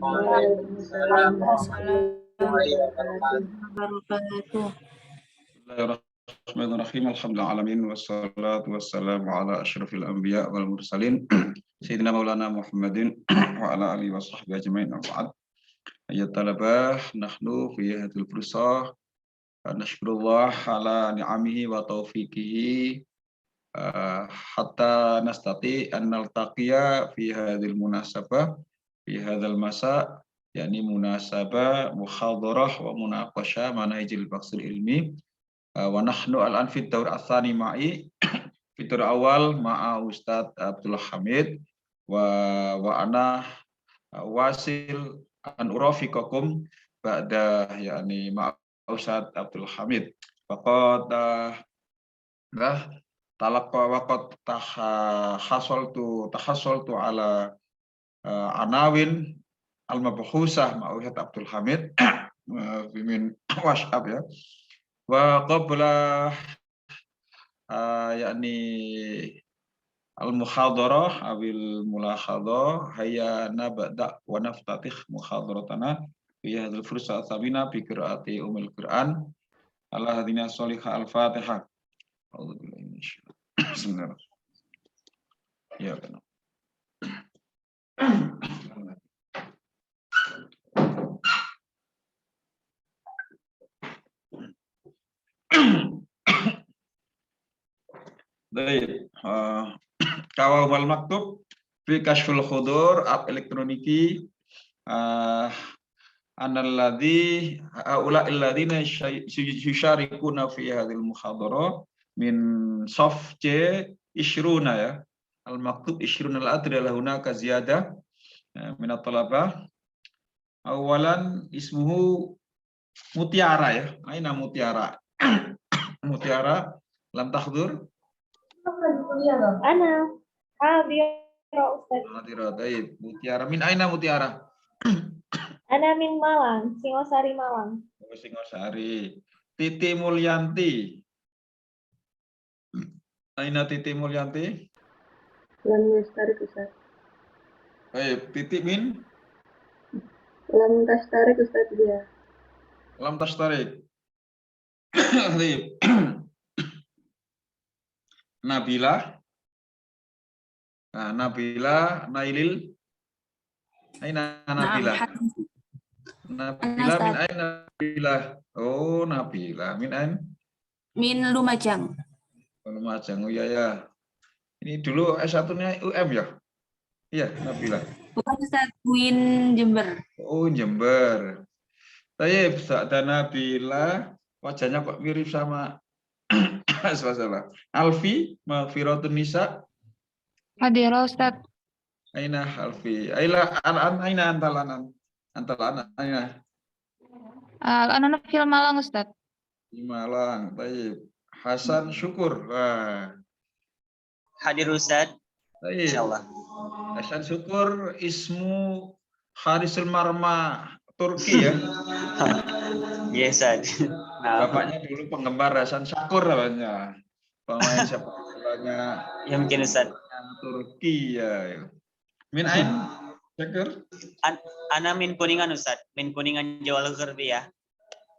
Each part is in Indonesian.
Waalaikumsalam warahmatullahi wabarakatuh. Bismillahirrahmanirrahim. Alhamdulillahalamin wassalatu wassalamu ala asyrafil anbiya wal mursalin sayyidina maulana Muhammadin wa ala alihi wa sahbihi ajmain. Ba'd. Ayat talabah nahnu fi hadhil fursah nashkurullah ala ni'amihi wa taufiqihi hatta nastati an naltaqiya fi hadhil munasabah fi hadzal masa, yakni munasabah muhadharah wa munaqasyah manhajil bahsul ilmi. Wa nahnu al-an fi daur atsani ma'i fitur awal ma'a Ustadz Abdul Hamid wa ana wasil an urafiqakum ba'da yakni ma'a Ustadz Abdul Hamid. Faqad talaqqa waqad tahassaltu ala anawin al-mabhusah ma'a Ustadz Abdul Hamid min WhatsApp ya. Wa qabla yakni al-muhadharah awil mulahadhah hayya nabda wa naftatih muhadharatana fi hadzal fursah sabina bi qiraati umul Quran ala hadina sholihah al-Fatihah. A'udzubillahi minasyaitonir rajim. Ya benar. Baik, kawal maktub fi kashful khudur app elektroniki analladzi ula alladziina yusyarikuna fi hadhil muhadharah min saf C ishruna ya al maktub ishruna al adri lahuna ka ziyadah min at-talabah. Awalan ismuhu Mutiara ya, aina Mutiara. Mutiara lam tahdur. Ana hadira Ustaz. Hadira, baik. Mutiara min aina Mutiara? Ana min Malang, Singosari Malang. Singosari. Titi Mulyanti. Aina Titi Mulyanti? Lam yastarik Ustaz. Baik, Titi min? Lam tastarik Ustaz dia. Lam tastarik. Nabila. Nah, Nabila Nailil. Aina Nabila? Nabila min aina Nabila? Oh, Nabila min ain? Min Lumajang. Lumajang. Oh iya ya. Ini dulu S1-nya UM ya? Iya, Nabila. Bukan Ustaz, Win Jember. Oh, Jember. Tapi Sa'da Nabila wajahnya kok mirip sama salah. Alfi, Maghfiratun Nisa. Hadirah Ustaz. Aina Alfi. Aila an aina antalanan. Antalanan aina. Anak film Malang Ustaz. Di Malang. Baik. Hasan Syukur. Wah. Hadir Ustaz. Baik. Insyaallah. Hasan Syukur ismu Harisul Marma Turki ya. Yes, Ustaz. Nah, Bapaknya dulu penggemar Hasan Syukur namanya. Pemain sepak bolanya ya mungkin Ustaz. Turki ya. Min ain Syukur? Ana min Kuningan Ustaz. Min Kuningan Jawa Gharbi ya.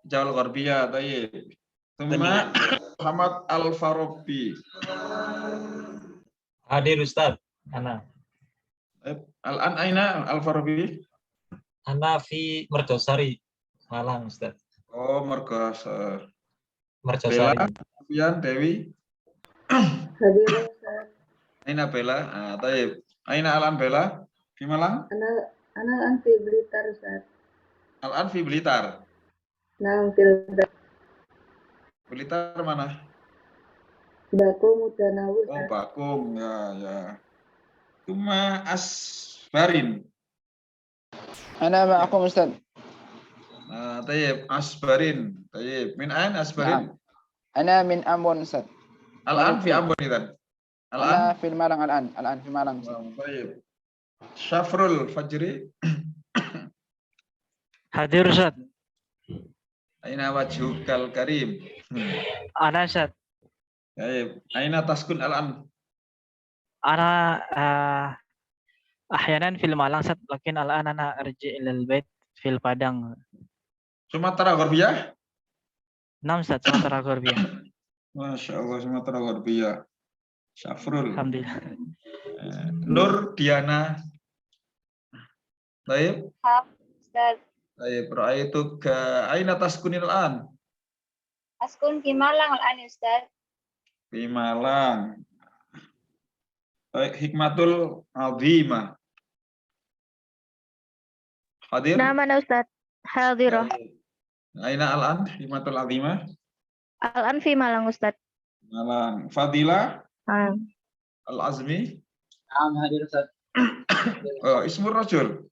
Jawa Garbia, baik. Tuma Muhammad Al-Farabi. Hadir Ustaz. Ana. Al-an aina Al-Farabi? Ana fi Mergosari, Malang Ustaz. Oh, Mergosari. Mergosari. Bella, Afian, Dewi. Hadirah Ustaz. Aina Bella? Ah, baik. Aina Al-an Bella? Di Malang? Ana anti Blitar Ustaz. Al-an fi Blitar. Nah, fil Blitar mana? Baku Mudanawu Oh, Ustaz. Bakung. Ya, ya. Tuma Asbarin. Ana ma'akum Ustaz. Nah, tayyib Asbarin. Tayyib. Min ain Asbarin? Ana min Ambon Ustaz. Al-an fi Ambon idan. Ana Al-an fil Malang al-an fi Malang Ustaz. Tayyib. Syafrul Fajri. Hadir Ustaz. Aina wajhukal karim. Ana Ustaz. Tayyib. Aina taskun al-an. Ana أحيانا في المعلم Ustaz لكن الآن أنا أرجع إلى البيت في البادang. Sumatera Gharbiyah? نعم Ustaz Sumatera Gharbiyah. Masya Allah, Sumatera Gharbiyah. Syafrul. Alhamdulillah. Nur Diana. Baik. Ustaz. Baik, ra'aituk aina taskunil an? Askun di Malang al-an Ustaz. Di Malang. Baik, hikmatul azimah. Hadir? Mana Ustaz? Hadirah. Baik. Aina al-an hikmatul azimah? Al-an fi Malang Ustaz. Malang. Fadila Ah. al-azmi? Naam hadir Ustaz. Oh, ismu rajul.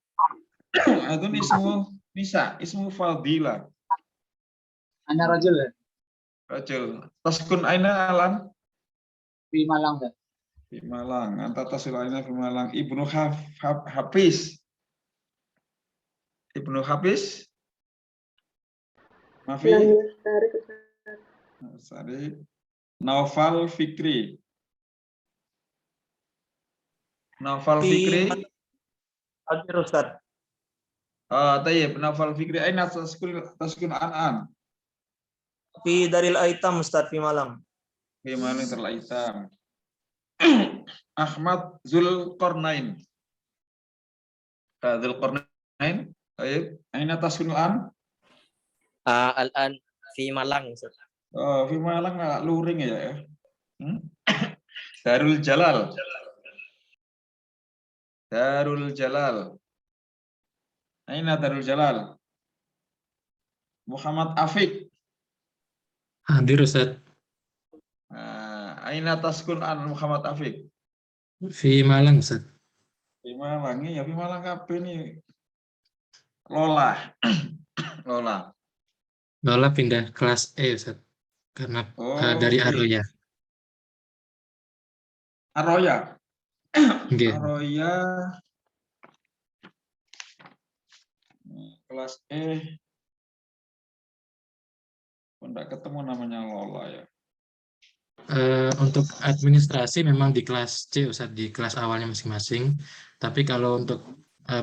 Adun ismu nisa, ismu Fadila. Ana rajul Rajul. Taskun aina alan? fi Malang Ustaz. Di Malang. Anta tasul aina fi Malang. Ibnu Hafiz. Ibnu Hafiz? Mafi? Lam yastarik Ustaz. Sari. Naufal Fikri. Naufal Fikri. Hadir Ustaz. Tayyib. Naufal Fikri. Aina taskun an. Fi Daril Aitam Ustaz fi Malang. Fi Malang terlaitam. Ahmad Zulkarnain. Zulkarnain. Tayyib. Aina taskun an? Al-an fi Malang Ustaz. Oh, fi Malang nggak luring ya? Darul Jalal. Darul Jalal. Aina Darul Jalal? Muhammad Afiq. Hadir Ustaz. Aina taskun an Muhammad Afiq? Fi Malang Ustaz. Di Malang ya, di Malang apa ini? Lola. Lola. Lola pindah kelas E Ustaz. Karena dari Arroya. Arroya. Nggih. Arroya. Kelas E. Enggak ketemu namanya Lola ya. Untuk administrasi memang di kelas C Ustaz, di kelas awalnya masing-masing. Tapi kalau untuk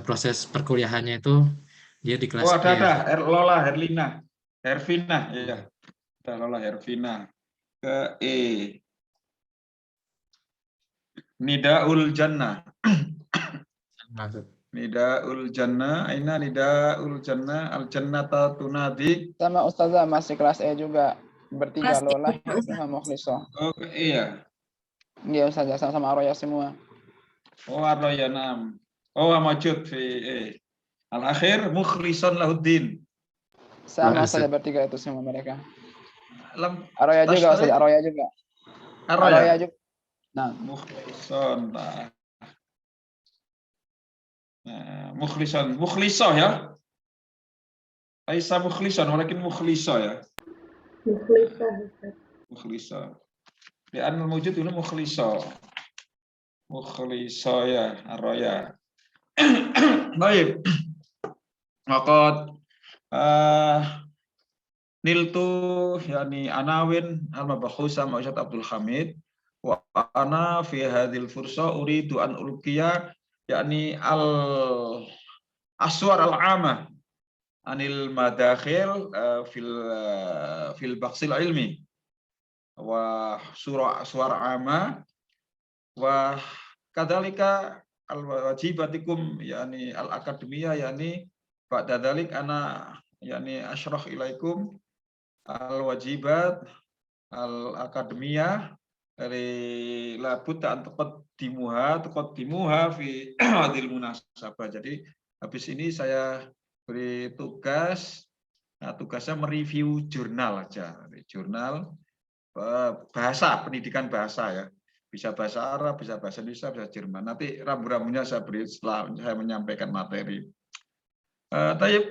proses perkuliahannya itu dia di kelas E. Ada. Lola Herlina. Hervina ya. Ada Lola Hervina. Ke E. Nidaul Jannah. Nidaul Jannah. Aina Nidaul Jannah. Al-Jannata tunadi. Sama Ustazah masih kelas E juga. Bertiga Kelas E Lola, juga, Ustaz. Hervina, Mukhlisah. Oh, iya. Iya Ustazah sama-sama Arroya semua. Oh, Arroya 6. Oh, Majud fi Al-akhir Mukhlison Lahuddin. Sama Ustazah bertiga itu semua mereka. Arroya juga Ustazah, Arroya juga. Arroya juga. Nah, Mukhlison. Mukhlison. Mukhlisah ya. Laisa Mukhlison, walakin Mukhlisah ya. Mukhlisah Ustaz. Mukhlisah. Li'an al-mujud ini Mukhlisah. Mukhlisah ya, Arroya. Baik. Maka niltu yani anawin al-mabakhusa ma'usyad Abdul Hamid wa ana fi hadhil fursa uridu an ulqiya yani al-aswar al-'amah anil madakhil fil baqsil ilmi wa suwar 'amah wa kadzalika al-wajibatikum yani al-akademiyah yani ba'da dzalik ana yani asyrah ilaikum al-wajibat al-akademiyah dari labud an tuqaddimuha fi hadil munasabah. Jadi habis ini saya beri tugas, nah tugasnya mereview jurnal aja, jurnal bahasa, pendidikan bahasa ya. Bisa bahasa Arab, bisa bahasa Indonesia, bisa Jerman. Nanti rambu-rambunya saya beri setelah saya menyampaikan materi. Tayyib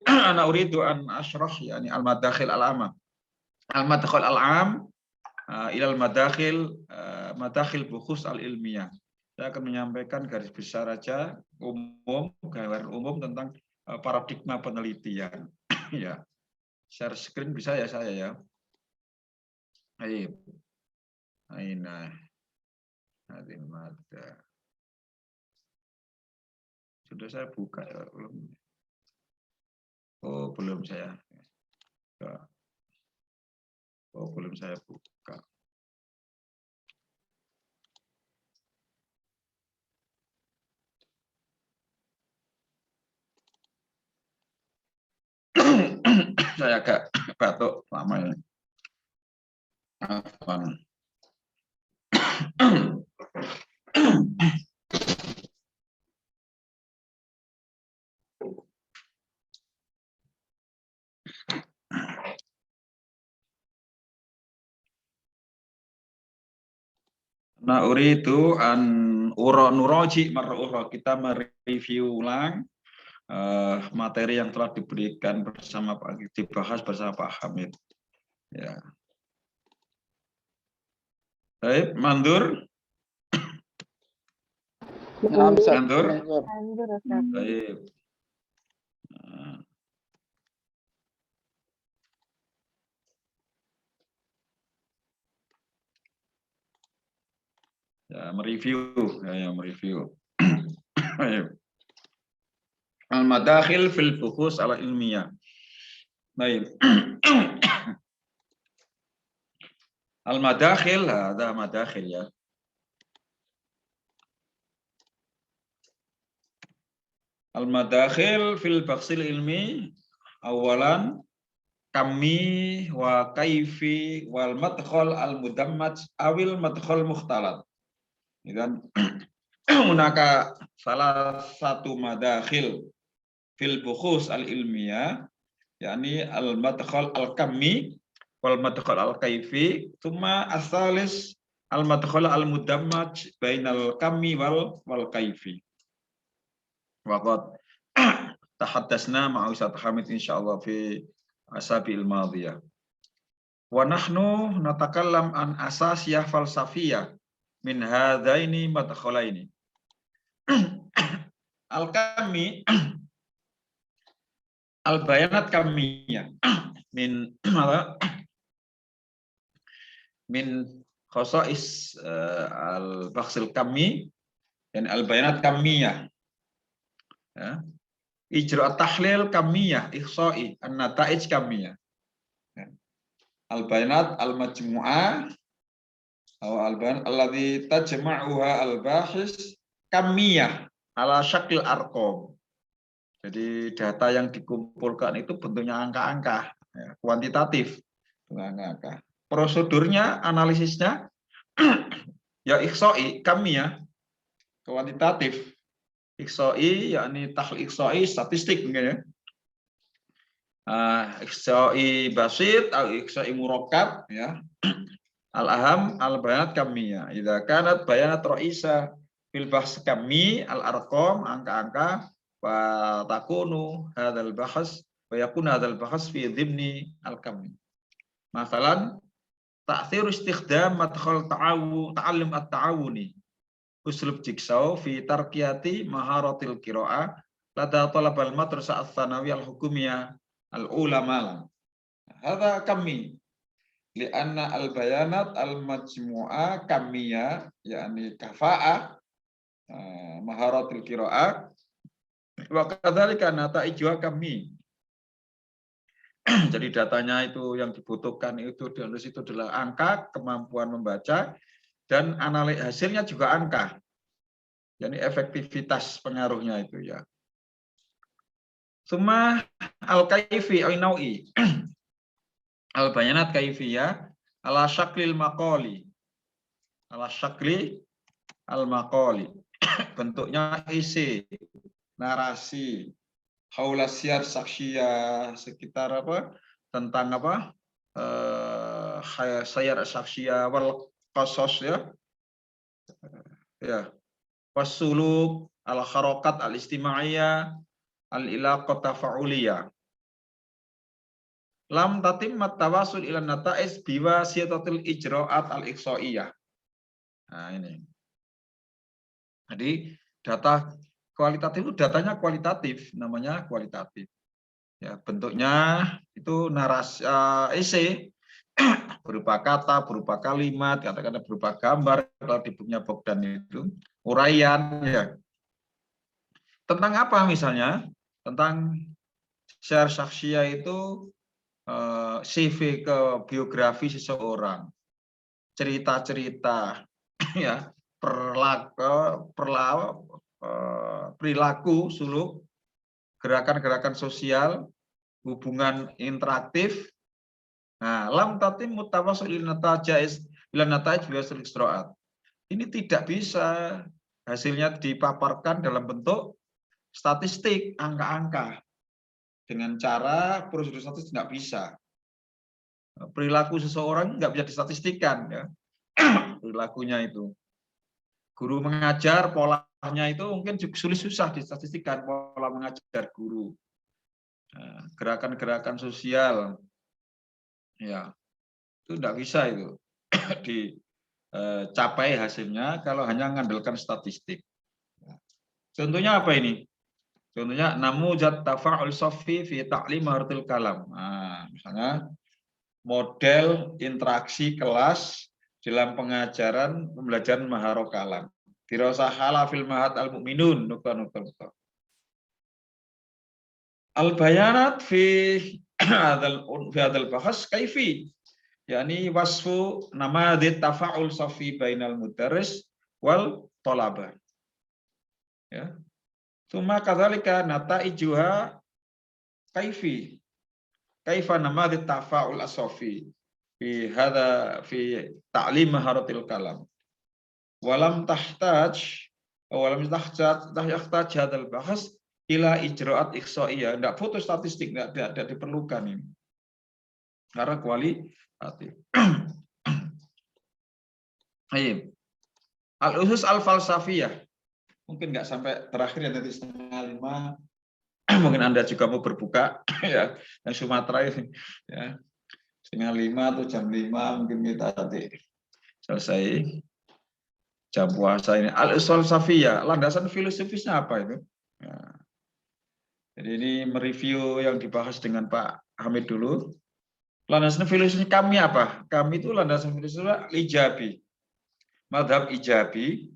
ana uridu an asyrah yani al-madakhil al-'amah. Al-madakhil al-'am ila al-madakhil madakhil bukhus al-ilmiyah. Saya akan menyampaikan garis besar aja gambaran umum tentang paradigma penelitian. Ya. Share screen bisa ya saya ya. Baik. Aina hadin mada. Sudah saya buka ya, belum. Oh, belum saya. Oh, belum saya buka. Saya agak batuk lama ini. Afwan. Nah, uridu an nuroji mar'ura, kita mereview ulang materi yang telah diberikan bersama dibahas bersama Pak Hamid. Ya. Baik, Mandur. Mandur. Baik. Ya, mereview, mereview. Al-madakhil fil buhus ala ilmiah. Baik. Al-madakhil, ada madakhil ya. Al-madakhil fil baksil ilmi, awalan kami wa kaifi wal madkhal al-mudammaj awil madkhal mukhtalat. Dan munaka salah satu madakhil fil bukhus al-ilmiyah, yakni al-madkhal al-kammi wal madkhal al-kaifi, thumma as-salis al-madkhal al-mudammaj bainal kammi wal kaifi. Waqad tahaddasna ma'a Ustaz Hamid insyaallah fi asabil madiyah. Wa nahnu natakallam an asasiyah falsafiyah min hadaini madkhalaini. Al-kammi al-bayanat kammiyah min khasais al-bakhsil kammi dan al-bayanat kammiyah. Ya. Ijra' tahlil kammiyah, ihsa'i, an-nata'ij kammiyah. Ya. Al-bayanat al-majmu'ah atau al-bayanat alladhi tajma'uha al-bahis kammiyah ala syakil arqam. Jadi data yang dikumpulkan itu bentuknya angka-angka, ya, kuantitatif, angka-angka. Prosedurnya, analisisnya, ya ihsa'i, kammiyah, kuantitatif. Ihsa'i, yakni tahlil ihsa'i, statistik mungkin ya. Ihsa'i basit atau ihsa'i murakkab, ya. Al-aham al-bayanat kammiyah. Idza kanat bayanat ra'isa fil bahs kammi al-arqam, angka-angka, wa takunu hadzal bahs wa yakunu hadzal bahs fi dhimni al-kammi. Masalan, ta'thir istikhdam madkhal ta'allum at-ta'awuni uslub jigsaw fi tarqiyati maharatil qira'ah lada talab al-madrasah ats-tsanawiyah al-hukumiyah al-ulama. Hadza kammi li'anna al-bayanat al-majmu'ah kammiyah, yakni kafa'ah maharatil qira'ah wa kadzalika nata'ijwa kammi. Jadi datanya itu yang dibutuhkan itu adalah angka, kemampuan membaca, dan analisis hasilnya juga angka. Jadi efektivitas pengaruhnya itu ya. Summa al-kaifi ay nau'i. Al-bayanat kaifiyah ala syaklil maqali. Ala syakli al-maqali. Bentuknya isi, narasi, haula siyar saksiyah, sekitar apa? Tentang apa? Sayar saksiyah wal qasas ya. Ya. Wasuluk al-harakat al-istimaiyah al-ilaqat tafa'uliyah. Lam tatimmat tawasul ila nata'is biwasitatil ijra'at al-iqsaiyah. Nah, ini. Jadi data kualitatif itu datanya kualitatif, namanya kualitatif. Ya, bentuknya itu narasi isi berupa kata, berupa kalimat, kata-kata berupa gambar kalau di bukunya Bogdan itu uraian ya. Tentang apa misalnya? Tentang syar syakhsiyah itu CV ke biografi seseorang, cerita-cerita, ya, perilaku, suluk, gerakan-gerakan sosial, hubungan interaktif. Nah, lam tatim mutawasul ila nataij biwasil istroat. Ini tidak bisa hasilnya dipaparkan dalam bentuk statistik, angka-angka. Dengan cara prosedur statistik nggak bisa. Perilaku seseorang nggak bisa distatistikkan, ya. Perilakunya itu. Guru mengajar, polanya itu mungkin susah distatistikkan, pola mengajar guru. Gerakan-gerakan sosial, ya, itu nggak bisa itu dicapai hasilnya kalau hanya mengandalkan statistik. Contohnya apa ini? Contohnya namuzat tafa'ul safi fi ta'lim maharatul kalam. Nah, misalnya model interaksi kelas dalam pembelajaran maharah kalam. Dirasa hala fil mahat al mu'minun nukta. Al bayanat fi hadzal bahas kaifi, yakni wasfu namadit tafa'ul safi bainal mudarris wal talaba. Ya. Suma kadzalika nataijuha kaifi. Kaifa namadit tafa'ul as-safi fi ta'lim maharatil kalam. Walam tahtaj hadzal bahas ila ijra'at ikhsa'iyah. Enggak foto statistik, enggak diperlukan ini. Karena kualitatif. Al-usus al-falsafiyah. Mungkin nggak sampai terakhir ya, nanti 4:30. Mungkin Anda juga mau berbuka, ya, yang Sumatera ini, ya, 4:30 atau jam 5 mungkin kita nanti selesai jam puasa ini. Al-usul falsafiyah, landasan filosofisnya apa itu? Ya. Jadi ini mereview yang dibahas dengan Pak Hamid dulu. Landasan filosofis kami apa? Kami itu landasan filosofis ijabi, madhab ijabi.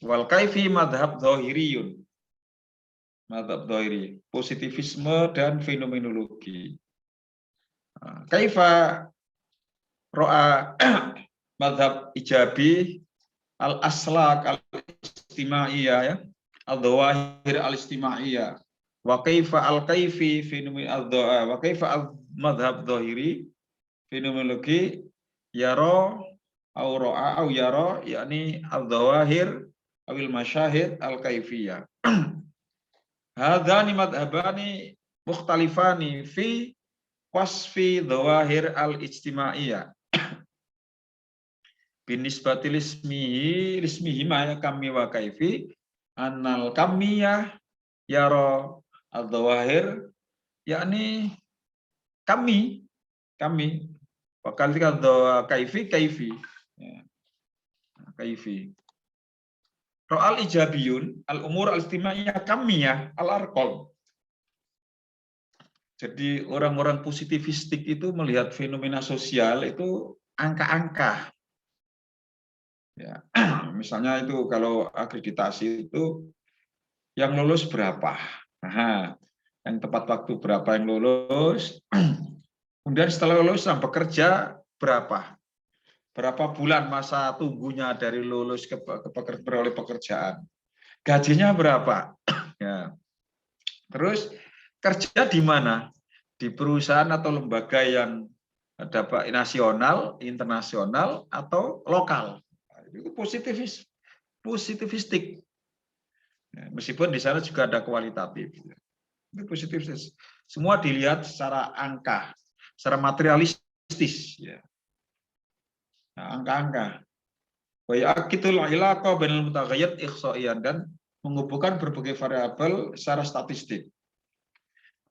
Wal kaifi madhab dhahiriyun. Madhab dhahiri, positivisme dan fenomenologi. Kaifa ro'a madhab ijabi al-aslak al-istimaiyah, ya, al-dhawahir al-istimaiyah. Wa kaifa al-kaifi fenomen al-dha'a, wa kaifa al-madhab dhahiri fenomenologi yaro au ro'a au yaro, yakni al-dhawahir awil masyahid al-kaifiyah. Hadzani madhabani mukhtalifani fi wasfi dhawahir al-ijtimaiyah. Binisbatil ismihi ma kami wa kaifi annal kamiyah yara al-dhawahir, yakni kami wa kalika kaifi kaifi. Ro'al ijabiyun, al-umur al-istimaiyah kamiyah, al-arqam. Jadi orang-orang positivistik itu melihat fenomena sosial itu angka-angka. Ya, misalnya itu kalau akreditasi itu yang lulus berapa? Nah, yang tepat waktu berapa yang lulus? Kemudian setelah lulus sampai bekerja berapa? Berapa bulan masa tunggunya dari lulus ke beroleh pekerjaan, gajinya berapa, ya. Terus kerja di mana, di perusahaan atau lembaga yang dapat nasional, internasional atau lokal. Itu positivistik, ya, meskipun di sana juga ada kualitatif. Itu positivistis, semua dilihat secara angka, secara materialistis, ya. Angka-angka. Wa yaqitul ilaqa bainal mutaghayyir ikhsaiyan, dan menghubungkan berbagai variabel secara statistik.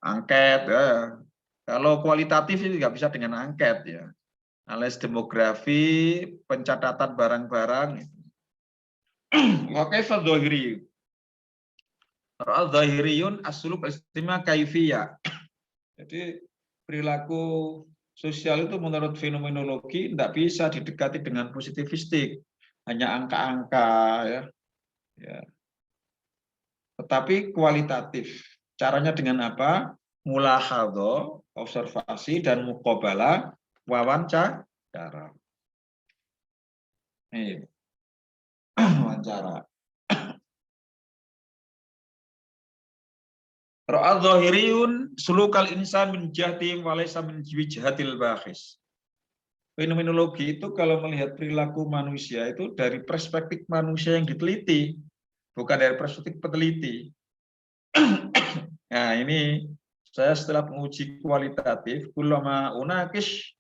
Angket, ya. Kalau kualitatif itu nggak bisa dengan angket, ya. Analisis demografi, pencatatan barang-barang. Wa kaifa dhahiri. Al-dhahiriyun as-suluk al-istima kaifiyah. Jadi perilaku sosial itu menurut fenomenologi tidak bisa didekati dengan positivistik, hanya angka-angka, ya. tetapi kualitatif. Caranya dengan apa? Mulahadhah, observasi, dan muqabalah, wawancara. Nih, wawancara. Ra'adh dhahiriyun sulukal insan min jihati wa laysa min jihatil bakhis. Fenomenologi itu kalau melihat perilaku manusia itu dari perspektif manusia yang diteliti, bukan dari perspektif peneliti. Nah, ini saya setelah menguji kualitatif, kullama unakish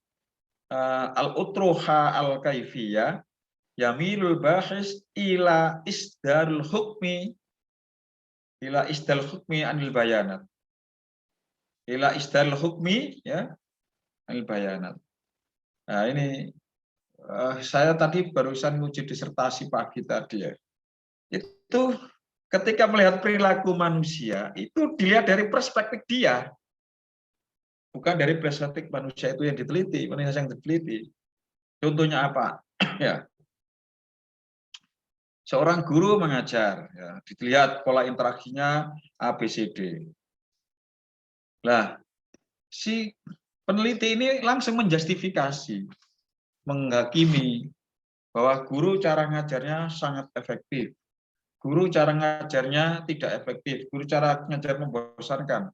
al-utruha al-kaifiyah yamilul bahis ila isdarul hukmi anil bayanat. Ila isdarul hukmi ya anil bayanat. Nah, ini saya tadi barusan menguji disertasi pagi tadi ya. Itu ketika melihat perilaku manusia itu dilihat dari perspektif dia. Bukan dari perspektif manusia itu yang diteliti, manusia yang diteliti. Contohnya apa? Ya. Seorang guru mengajar, ya, dilihat pola interaksinya ABCD. Nah, si peneliti ini langsung menjustifikasi, menghakimi bahwa guru cara ngajarnya sangat efektif. Guru cara ngajarnya tidak efektif. Guru cara ngajar membosankan.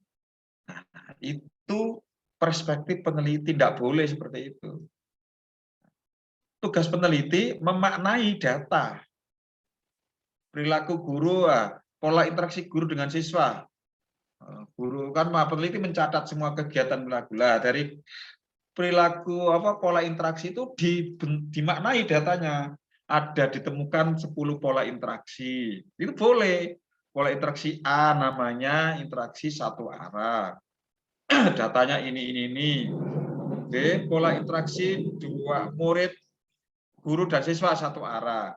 Nah, itu perspektif peneliti, tidak boleh seperti itu. Tugas peneliti memaknai data. Perilaku guru, pola interaksi guru dengan siswa. Guru kan peneliti mencatat semua kegiatan perilaku. Dari perilaku pola interaksi itu dimaknai datanya. Ada ditemukan 10 pola interaksi. Itu boleh. Pola interaksi A namanya interaksi satu arah. Datanya ini. Oke, pola interaksi dua murid, guru dan siswa satu arah.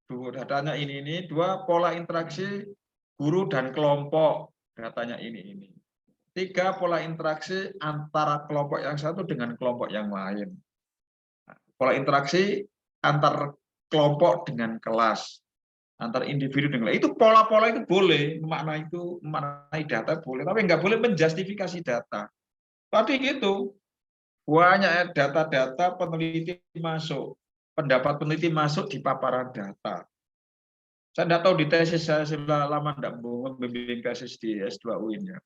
Datanya ini. 2 pola interaksi guru dan kelompok. Datanya ini. 3 pola interaksi antara kelompok yang satu dengan kelompok yang lain. Pola interaksi antar kelompok dengan kelas, antar individu dengan kelas. Itu pola-pola itu boleh, memaknai data boleh, tapi nggak boleh menjustifikasi data. Tadi gitu, banyak data-data peneliti masuk, pendapat peneliti masuk di paparan data. Saya tidak tahu di tesis saya sudah lama tidak membimbing tesis di S2 UIN ya.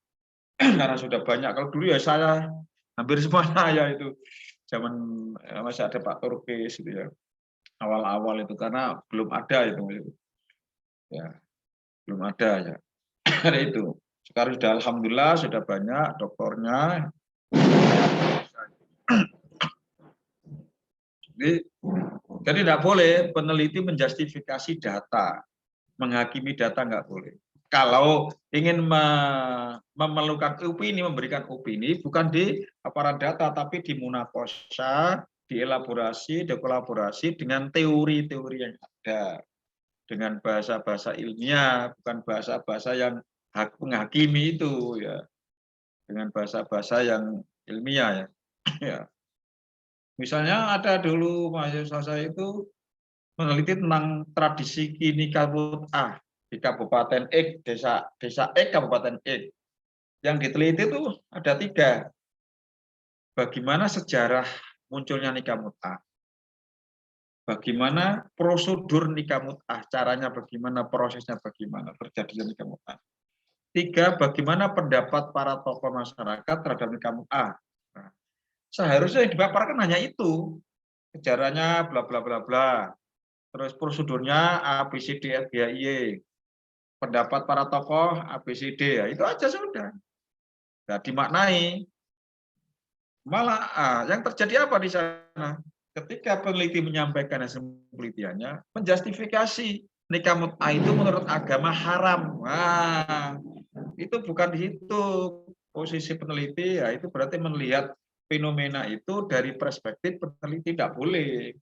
Karena sudah banyak. Kalau dulu ya saya hampir semuanya ya itu zaman masih ada Pak Turkis gitu ya. Awal-awal itu karena belum ada itu. Ya. Belum ada ya. Ada itu. Sekarang sudah alhamdulillah sudah banyak doktornya. Jadi tidak boleh peneliti menjustifikasi data, menghakimi data nggak boleh. Kalau ingin memerlukan opini, memberikan opini, bukan di paparan data, tapi di munaqashah, dielaborasi, dekolaborasi dengan teori-teori yang ada, dengan bahasa-bahasa ilmiah, bukan bahasa-bahasa yang menghakimi itu, ya, dengan bahasa-bahasa yang ilmiah ya. Ya. Misalnya ada dulu mahasiswa saya itu meneliti tentang tradisi nikah mut'ah di Kabupaten X, desa X, Kabupaten X. Yang diteliti itu ada 3. Bagaimana sejarah munculnya nikah mut'ah? Bagaimana prosedur nikah mut'ah? Caranya bagaimana, prosesnya bagaimana, terjadinya nikah mut'ah. 3, bagaimana pendapat para tokoh masyarakat terhadap nikah mut'ah? Nah, seharusnya yang dipaparkan hanya itu. Sejarahnya bla bla bla bla. Terus prosedurnya A, B, C, D, F, G, H, I, pendapat para tokoh ABCD ya itu aja sudah. Nah, dimaknai. Malah yang terjadi apa di sana? Ketika peneliti menyampaikan hasil penelitiannya, menjustifikasi nikah mut'ah itu menurut agama haram. Nah, itu bukan di situ posisi peneliti ya, itu berarti melihat fenomena itu dari perspektif peneliti, tidak boleh.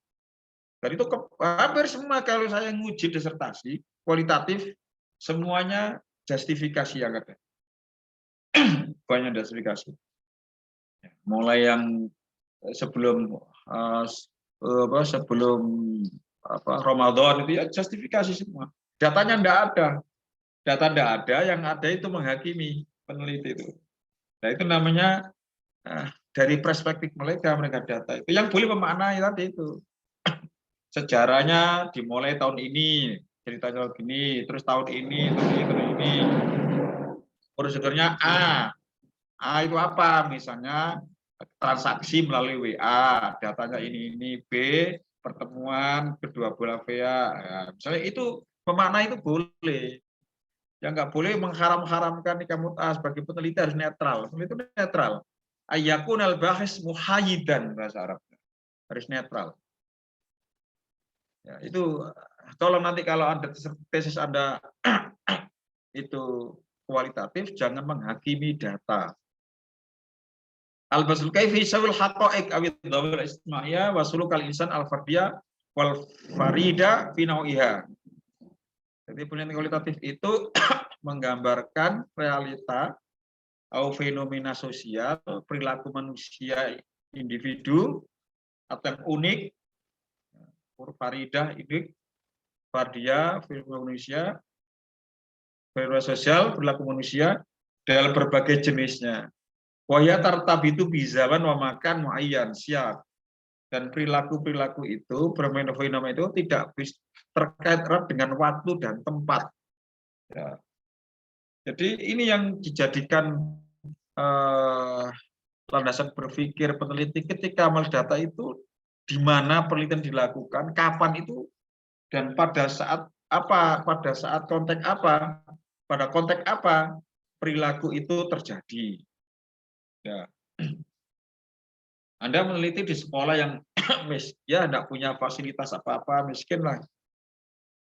Dan itu hampir semua kalau saya nguji disertasi kualitatif semuanya justifikasi yang ada. Banyak justifikasi. Mulai yang sebelum Ramadan itu ya justifikasi semua. Datanya enggak ada. Data tidak ada, yang ada itu menghakimi peneliti itu. Nah itu namanya dari perspektif mereka data itu yang boleh memaknai tadi itu. Sejarahnya dimulai tahun ini, ceritanya begini, terus tahun ini, terus ini. Prosedurnya A itu apa? Misalnya transaksi melalui WA, datanya ini, B, pertemuan kedua belah pihak. Ya, misalnya itu memaknai itu boleh. Yang nggak boleh mengharam-haramkan nikah mut'ah sebagai peneliti harus netral. Itu netral. Ayyakun al-bahis muhayyidan bahasa Arabnya. Harus netral. Ya, itu tolong nanti kalau Anda tesis Anda itu kualitatif, jangan menghakimi data. Al-basul kaifi sawil haqa'iq awid dhawil istima'iyah wa sulukal insan al-fardiyah wal farida fi nau'iha. Jadi penelitian kualitatif itu menggambarkan realita atau fenomena sosial, perilaku manusia individu atau yang unik, faridah unik, fardiyah fenomena manusia, fenomena sosial, perilaku manusia dalam berbagai jenisnya. Wahya tartabitu bizaman wa makan muayyan, siap. Dan perilaku-perilaku itu, fenomena itu tidak terkait erat dengan waktu dan tempat. Ya. Jadi ini yang dijadikan landasan berpikir peneliti ketika melihat data itu, di mana penelitian dilakukan, kapan itu, dan pada saat apa, pada saat konteks apa, pada konteks apa perilaku itu terjadi. Ya. Anda meneliti di sekolah yang ya tidak punya fasilitas apa-apa, miskin lah.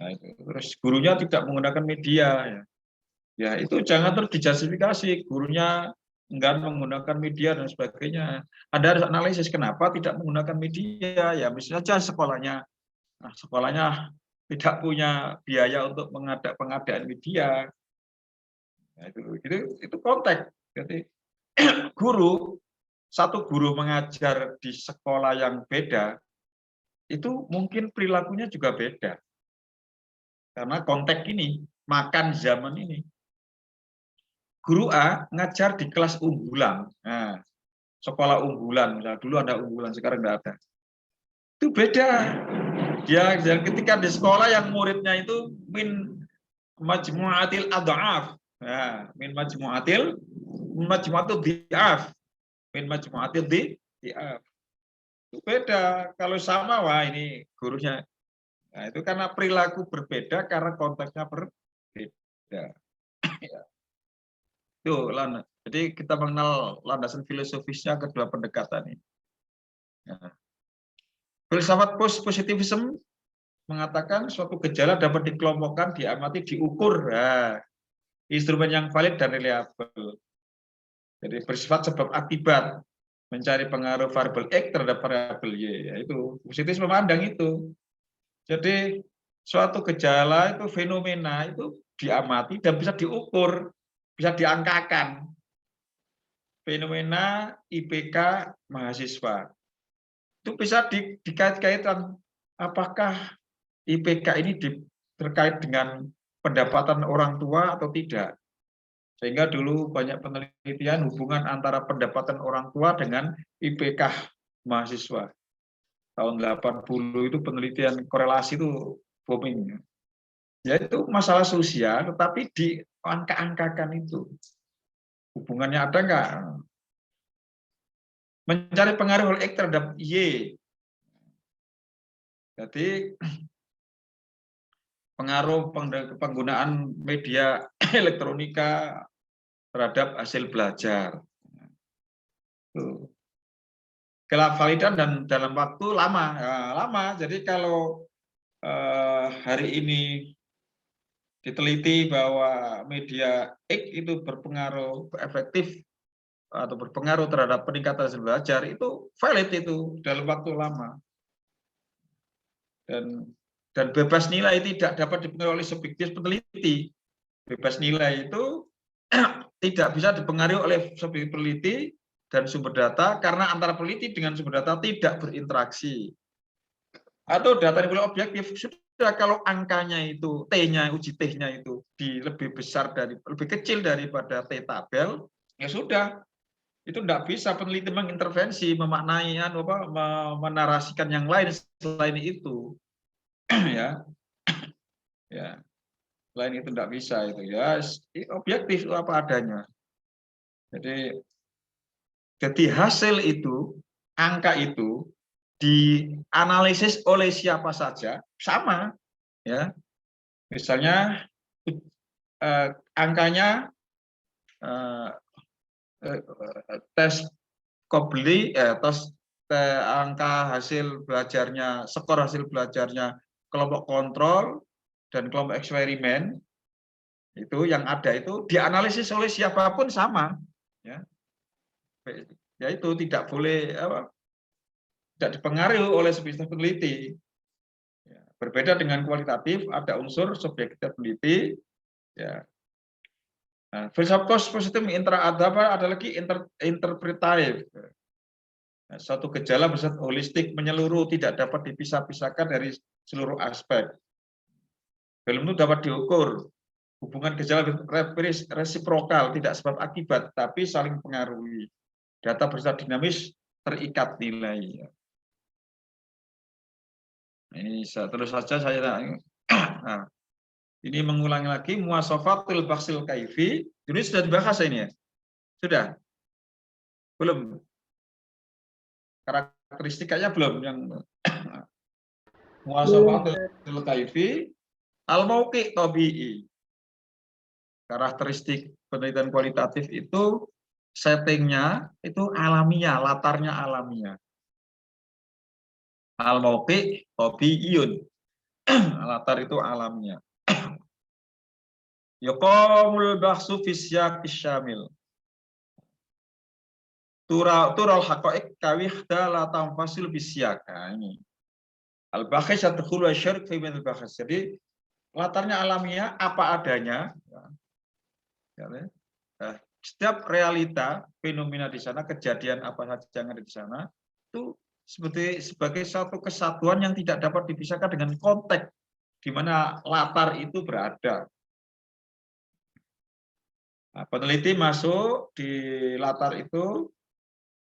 Nah, itu. Terus gurunya tidak menggunakan media. Ya itu jangan terus dijustifikasi. Gurunya enggak menggunakan media dan sebagainya. Anda harus analisis kenapa tidak menggunakan media. Ya misalnya saja sekolahnya tidak punya biaya untuk pengadaan media. Nah, itu konteks. Jadi satu guru mengajar di sekolah yang beda, itu mungkin perilakunya juga beda. Karena konteks ini, makan zaman ini. Guru A ngajar di kelas unggulan. Nah, sekolah unggulan, misalnya dulu ada unggulan, sekarang tidak ada. Itu beda. Dia ketika di sekolah yang muridnya itu min majmu'atil adha'af. Nah, min majmu'atil di'af. Min majmu'atil di'af. Itu beda. Kalau sama, wah ini gurunya. Nah, itu karena perilaku berbeda, karena konteksnya berbeda. Tuh, jadi kita mengenal landasan filosofisnya kedua pendekatan ini. Nah. Filsafat positivisme mengatakan suatu gejala dapat dikelompokkan, diamati, diukur. Nah, instrumen yang valid dan reliable. Jadi bersifat sebab akibat, mencari pengaruh variabel X terhadap variabel Y. Yaitu positif memandang itu. Jadi suatu gejala itu fenomena itu diamati dan bisa diukur, bisa diangkakan. Fenomena IPK mahasiswa itu bisa dikait-kaitkan. Apakah IPK ini terkait dengan pendapatan orang tua atau tidak? Sehingga dulu banyak penelitian hubungan antara pendapatan orang tua dengan IPK mahasiswa. Tahun 80 itu penelitian korelasi itu booming. Ya itu masalah sosial, tetapi diangka-angkakan itu. Hubungannya ada nggak? Mencari pengaruh X terhadap Y. Jadi pengaruh penggunaan media elektronika terhadap hasil belajar. Validan dan dalam waktu lama. Jadi kalau hari ini diteliti bahwa media X itu berpengaruh efektif atau berpengaruh terhadap peningkatan hasil belajar, itu valid itu dalam waktu lama. Dan bebas nilai tidak dapat dipengaruhi oleh subjektif peneliti. Bebas nilai itu tidak bisa dipengaruhi oleh subjektif peneliti dan sumber data karena antara peneliti dengan sumber data tidak berinteraksi. Atau data yang boleh objektif sudah Ya, kalau angkanya itu T-nya, uji T-nya itu lebih kecil daripada T tabel, ya sudah. Itu tidak bisa peneliti mengintervensi, memaknai, menarasikan yang lain selain itu. Ya. Ya. Selain itu tidak bisa itu ya. Objektif itu apa adanya. Jadi hasil itu, angka itu dianalisis oleh siapa saja sama, ya. Misalnya angkanya tes Kobli, angka hasil belajarnya, skor hasil belajarnya kelompok kontrol dan kelompok eksperimen itu yang ada itu dianalisis oleh siapapun sama, ya. Itu tidak boleh tidak dipengaruhi oleh spesies peneliti. Ya, berbeda dengan kualitatif, ada unsur subjektif peneliti. Ya. Nah, filsafat positif ada lagi interpretatif. Nah, suatu gejala bersifat holistik menyeluruh, tidak dapat dipisah-pisahkan dari seluruh aspek. Film itu dapat diukur. Hubungan gejala resiprokal, tidak sebab akibat, tapi saling pengaruhi. Data bersifat dinamis, terikat nilai. Ini terus saja saya. Nah, ini mengulangi lagi muwasafatul baksil kaifi. Ini sudah dibahas ini ya? Sudah? Belum? Karakteristikanya belum yang muwasafatul kaifi al-mauqi tabi'i. Karakteristik penelitian kualitatif itu settingnya itu alamiah, latarnya alamiah. Al-mauqi tabi'iyun. Latar itu alamiah. Yaqamul bahsu fi siyaqis syamil. Tural haqa'iq kawihda la tanfasil bisyaka. Ini. Al-bakhis yadkhulu asy-syarq fi min al-bakhis. Jadi latarnya alamiah, apa adanya. Setiap realita, fenomena di sana, kejadian apa saja yang ada di sana, itu sebagai satu kesatuan yang tidak dapat dipisahkan dengan konteks di mana latar itu berada. Nah, peneliti masuk di latar itu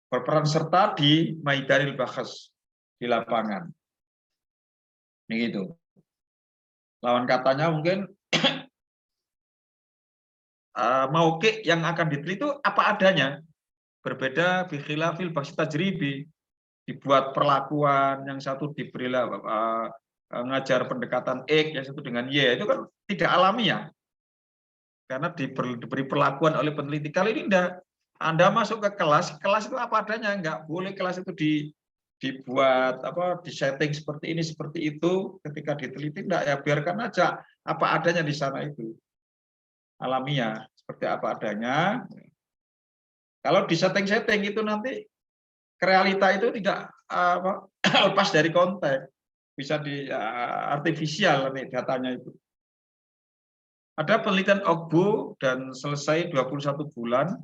berperan serta di maidanil bahas, di lapangan. Begitu. Lawan katanya mungkin mauqi yang akan diteliti itu apa adanya. Berbeda bikhilafil bahas tajribi. Dibuat perlakuan, yang satu diberi ngajar pendekatan X, yang satu dengan Y, itu kan tidak alamiah. Karena diberi perlakuan oleh peneliti. Kali ini enggak. Anda masuk ke kelas itu apa adanya, enggak boleh kelas itu dibuat disetting seperti ini, seperti itu. Ketika diteliti enggak, ya biarkan aja apa adanya di sana itu. Alamiah, seperti apa adanya. Kalau disetting-setting itu nanti realita itu tidak lepas dari konteks, bisa di artifisial nih datanya itu. Ada penelitian Ogbu dan selesai 21 bulan.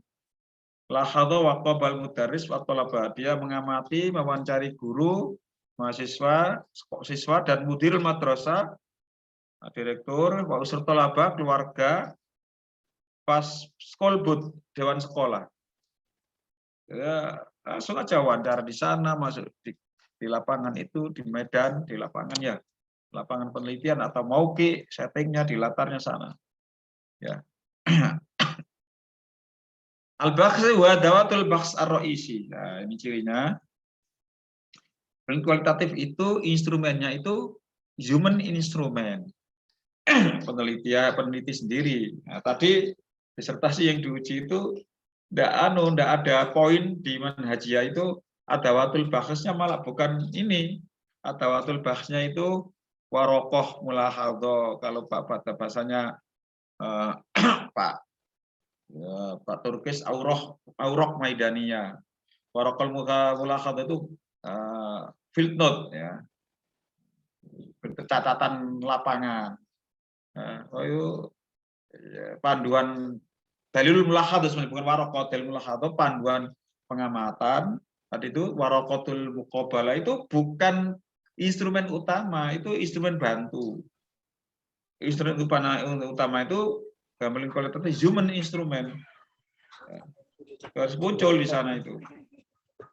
Lahadha wa qabal mudarris wa talaba. Dia mengamati, mewawancari guru, mahasiswa, siswa dan mudirul madrasah, direktur, wa usur talaba, keluarga, pas skolbud, dewan sekolah. Ya, langsung aja wawancara di sana, masuk di lapangan itu, di medan, di lapangan ya, lapangan penelitian atau mauqi, settingnya di latarnya sana. Ya. Al-bakhs wa dawatul bakhs ar-ra'isi. Nah, ini cirinya. Penelitian kualitatif itu instrumennya itu human instrument. Peneliti sendiri. Nah, tadi disertasi yang diuji itu ndak ada poin di manhajiyah itu adawatul bakhsnya, malah bukan ini. Adawatul bakhsnya itu warokoh mulahadho, kalau bahasanya Pak Turkis aurok maidaniyah. Warokol mulahadho itu field note ya. Catatan lapangan. Panduan dalilul mulahadhah sebenarnya, bukan warokotul mulahadhah, panduan pengamatan. Tadi itu warokotul muqabalah itu bukan instrumen utama itu instrumen bantu. Instrumen utama itu dalam kualitas human instrument. Harus muncul di sana itu.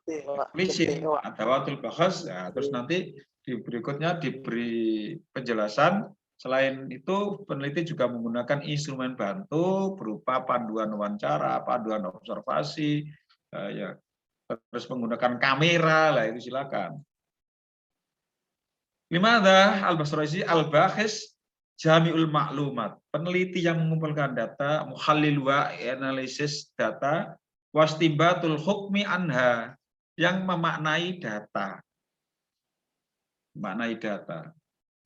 Eksplisit, adawatul bahas, ya, terus nanti di berikutnya diberi penjelasan. Selain itu, peneliti juga menggunakan instrumen bantu berupa panduan wawancara, panduan observasi, ya, terus menggunakan kamera, lah itu silakan. Limadha al-Basraisi al-Bakhis Jami'ul Maklumat, peneliti yang mengumpulkan data, muhallil wa analisis data, wastimbatul hukmi anha, yang memaknai data. Maknai data.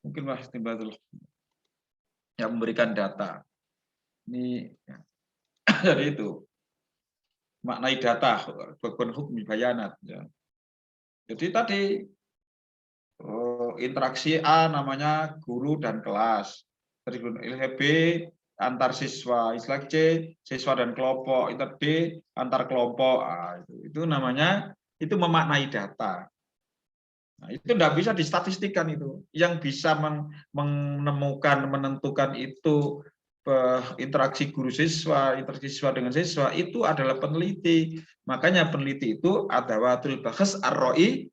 Mungkin wastimbatul hukmi, yang memberikan data. Ini ya. Dari itu. Maknai data, bukan hukmi bayanat. Ya. Jadi tadi interaksi A namanya guru dan kelas. B antar siswa, istilah C siswa dan kelompok, itu D antar kelompok. Itu namanya itu memaknai data. Nah, itu tidak bisa distatistikkan itu. Yang bisa menemukan, menentukan itu interaksi guru siswa, interaksi siswa dengan siswa itu adalah peneliti. Makanya peneliti itu adawatul bahas ar-ra'i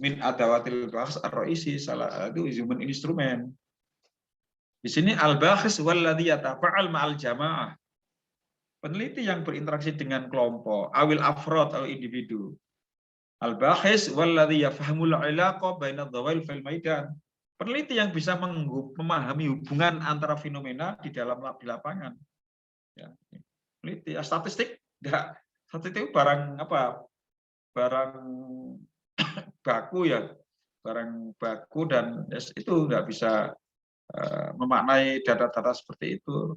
min adawatil bahas ar-ra'isi, salah itu human instrument. Di sini al-bahis walladzi yatafa'al ma'al jamaah. Peneliti yang berinteraksi dengan kelompok, awil afrod atau individu. Al-bahis walladzi yafhamul 'ilaqa baina dhawail fil maidan. Peneliti yang bisa memahami hubungan antara fenomena di dalam di lapangan. Ya, peneliti statistik enggak, statistik itu barang apa? Barang baku ya, barang baku dan itu enggak bisa memaknai data-data seperti itu.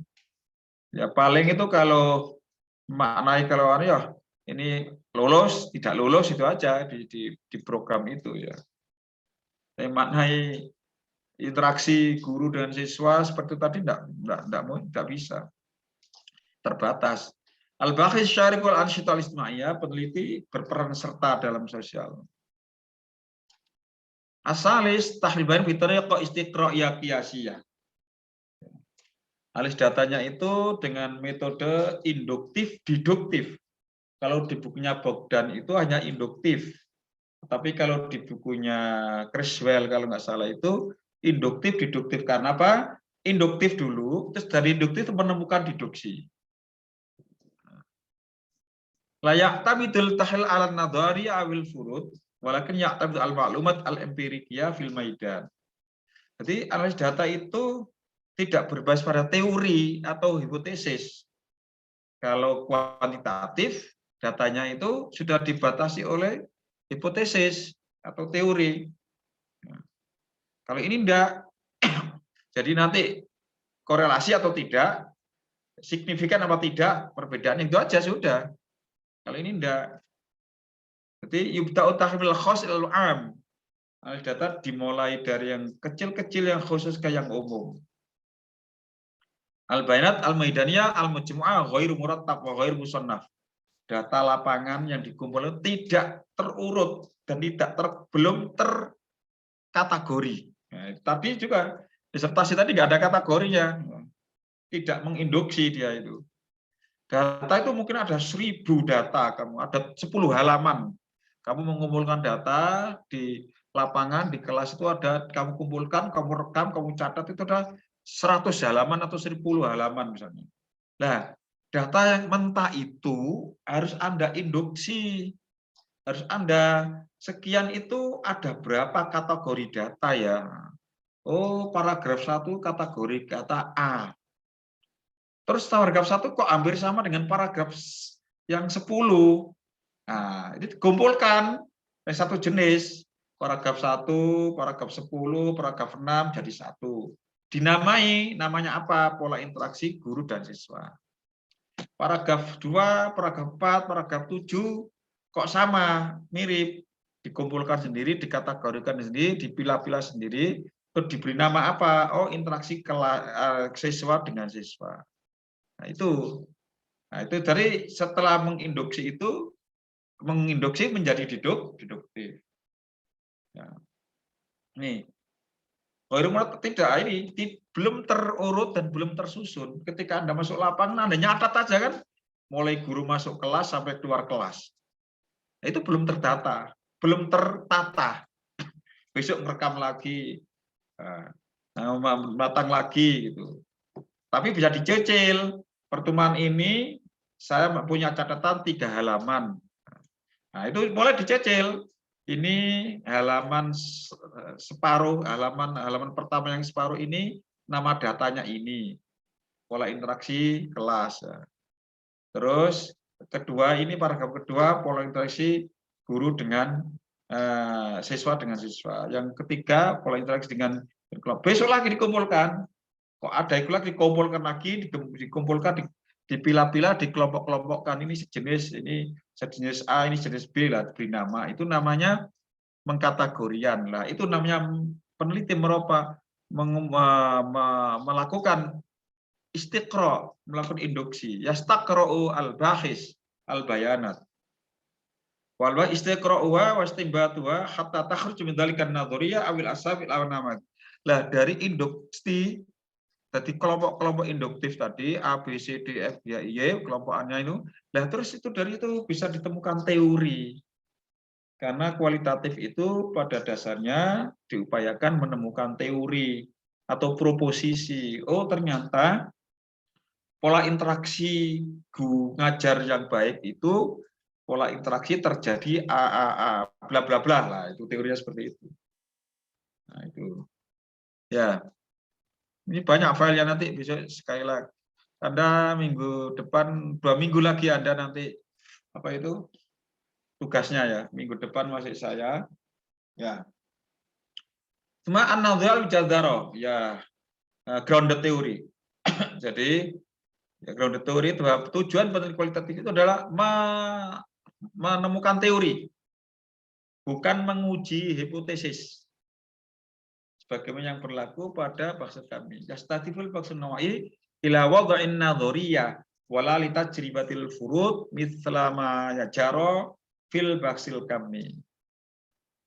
Ya paling itu kalau memaknai kalau ya ini lolos tidak lolos itu aja di program itu ya. Memaknai interaksi guru dan siswa seperti tadi enggak bisa, terbatas. Al-Bakhis Syarif wal Ansyital Ismaiyah, peneliti berperan serta dalam sosial. Asalis tahriban bitariqah istiqra'iyah qiyasiyah. Alis datanya itu dengan metode induktif deduktif. Kalau di bukunya Bogdan itu hanya induktif. Tapi kalau di bukunya Criswell kalau nggak salah itu induktif deduktif. Karena apa? Induktif dulu, terus dari induktif menemukan deduksi. Layak tabidul tahil ala nadhari awil furud. Walakin ya'tabid al-ma'lumat al-empirikiyah fil maidan. Jadi analis data itu tidak berbasis pada teori atau hipotesis. Kalau kuantitatif, datanya itu sudah dibatasi oleh hipotesis atau teori. Nah, kalau ini enggak, jadi nanti korelasi atau tidak, signifikan apa tidak, perbedaan itu aja sudah. Kalau ini enggak. Jadi yubda'u tahmil khas ilal am. Analis data dimulai dari yang kecil-kecil yang khusus ke yang umum. Al-bayinat al-maidaniyah al-mujmu'ah ghairu murattab wa ghairu musannaf. Data lapangan yang dikumpulkan tidak terurut dan belum terkategori. Nah, tadi juga disertasi tadi nggak ada kategorinya. Tidak menginduksi dia itu. Data itu mungkin ada 1000 data, kamu ada 10 halaman. Kamu mengumpulkan data di lapangan, di kelas itu ada, kamu kumpulkan, kamu rekam, kamu catat, itu ada 100 halaman atau 1000 halaman misalnya. Nah, data yang mentah itu harus Anda induksi. Harus Anda, sekian itu ada berapa kategori data ya. Oh, paragraf 1 kategori kata A. Terus paragraf 1 kok hampir sama dengan paragraf yang 10. Nah, ini dikumpulkan satu jenis, paragraf 1, paragraf 10, paragraf 6 jadi satu. Dinamai, namanya apa? Pola interaksi guru dan siswa. Paragraf 2, paragraf 4, paragraf 7 kok sama, mirip. Dikumpulkan sendiri, dikategorikan sendiri, dipilah-pilah sendiri, terus diberi nama apa? Oh, interaksi siswa dengan siswa. Nah, itu dari setelah menginduksi itu, menginduksi menjadi deduktif. Ya. Nih. Tidak, ini belum terurut dan belum tersusun. Ketika Anda masuk lapangan, Anda nyatat aja kan, mulai guru masuk kelas sampai keluar kelas. Itu belum terdata, belum tertata. Besok merekam lagi, matang lagi gitu. Tapi bisa dicicil. Pertemuan ini saya punya catatan 3 halaman. Nah, itu boleh dicicil. Ini halaman separuh, halaman pertama yang separuh ini nama datanya ini, pola interaksi kelas. Terus kedua ini paragraf kedua pola interaksi guru dengan siswa dengan siswa. Yang ketiga pola interaksi dengan kelompok. Besok lagi dikumpulkan. Kok ada itu lagi dikumpulkan lagi, dikumpulkan dipilah-pilah, dikelompok-kelompokkan, ini sejenis, ini sejenis A, ini sejenis B lah, beri nama. Itu namanya mengkategorian lah. Itu namanya peneliti melakukan istiqra, melakukan induksi. Yastaqra'u al-bahis al-bayanat. Wal istiqra'u wa istimbatuha hatta takhruj min dzalika an-nadhariyah awil asabil aw namad. Lah dari induksi tadi kelompok-kelompok induktif tadi A, B, C, D, F, G, Y, kelompokannya itu. Nah, terus itu dari itu bisa ditemukan teori. Karena kualitatif itu pada dasarnya diupayakan menemukan teori atau proposisi. Oh, ternyata pola interaksi ngajar yang baik itu pola interaksi terjadi A, bla bla bla lah. Itu teorinya seperti itu. Nah, itu. Ya. Ini banyak filenya nanti besok sekali lagi. Anda minggu depan 2 minggu lagi Anda nanti apa itu tugasnya ya. Minggu depan masih saya. Ya. Cuma an-nadhiyah al-jadharah ya grounded theory. Jadi ya, grounded theory itu tujuan penelitian kualitatif itu adalah menemukan teori, bukan menguji hipotesis. Sebagaimana yang berlaku pada maksud kami. Yastatiful maksud nawai ila wada'in nadhariyah wala li tajribatil furud mithla ma yajara fil baksil kami.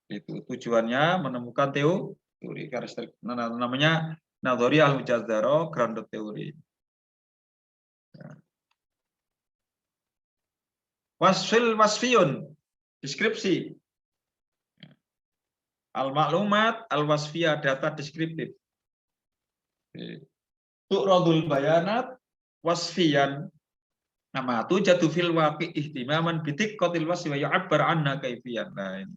Itu tujuannya menemukan teori karakteristik namanya nadhariyah al-mujazzara grounded theory. Wasfiyun deskripsi. Al-maklumat al-wasfiyah data deskriptif. Tu'radul bayanat wasfiyan. Nama tu jatuh fil waqi' ihtimaman bidiqqatil wasfi wa yu'abbar anna kaifiyan. Nah, ini.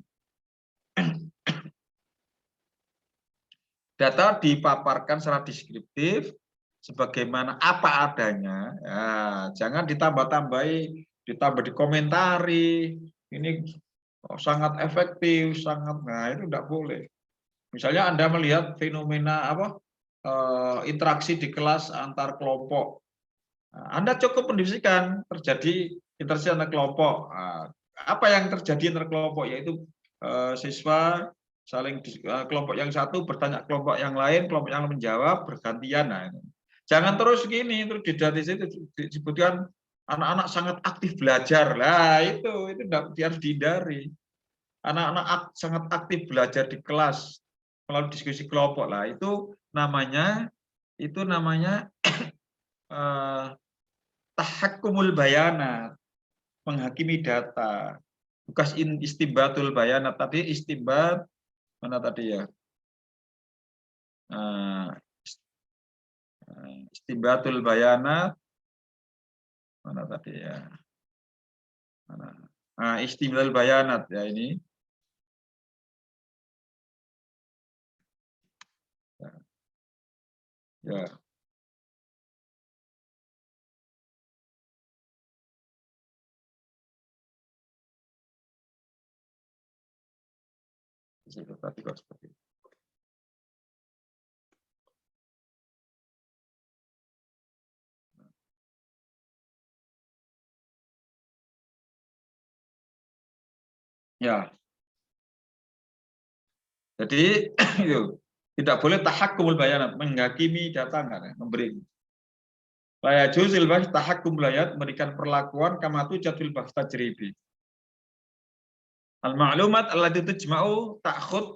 Data dipaparkan secara deskriptif sebagaimana apa adanya. Ya, jangan ditambah-tambahi, ditambah dikomentari. Ini sangat efektif, sangat, nah itu tidak boleh. Misalnya Anda melihat fenomena interaksi di kelas antar kelompok, Anda cukup mendefinisikan terjadi interaksi antar kelompok. Apa yang terjadi antar kelompok yaitu siswa saling kelompok yang satu bertanya kelompok yang lain menjawab bergantian. Nah, jangan terus gini terus di situ disebutkan anak-anak sangat aktif belajar. Lah itu harus dihindari. Anak-anak sangat aktif belajar di kelas melalui diskusi kelompok. Lah itu namanya tahakkumul bayanat, menghakimi data. Bukan istimbatul bayanat, tadi istimbat mana tadi ya? Istimbatul bayanat mana tadi ya? Istimbatul bayanat ya ini. Ya. Tadi kok seperti itu. Ya. Jadi itu tidak boleh tahakkumul bayanat, menghakimi data enggak, memberi. La yajuzul bahs tahakkum layat, memberikan perlakuan kama tu jadul bahs tajribi. Al-ma'lumat allati tujma'u ta'khud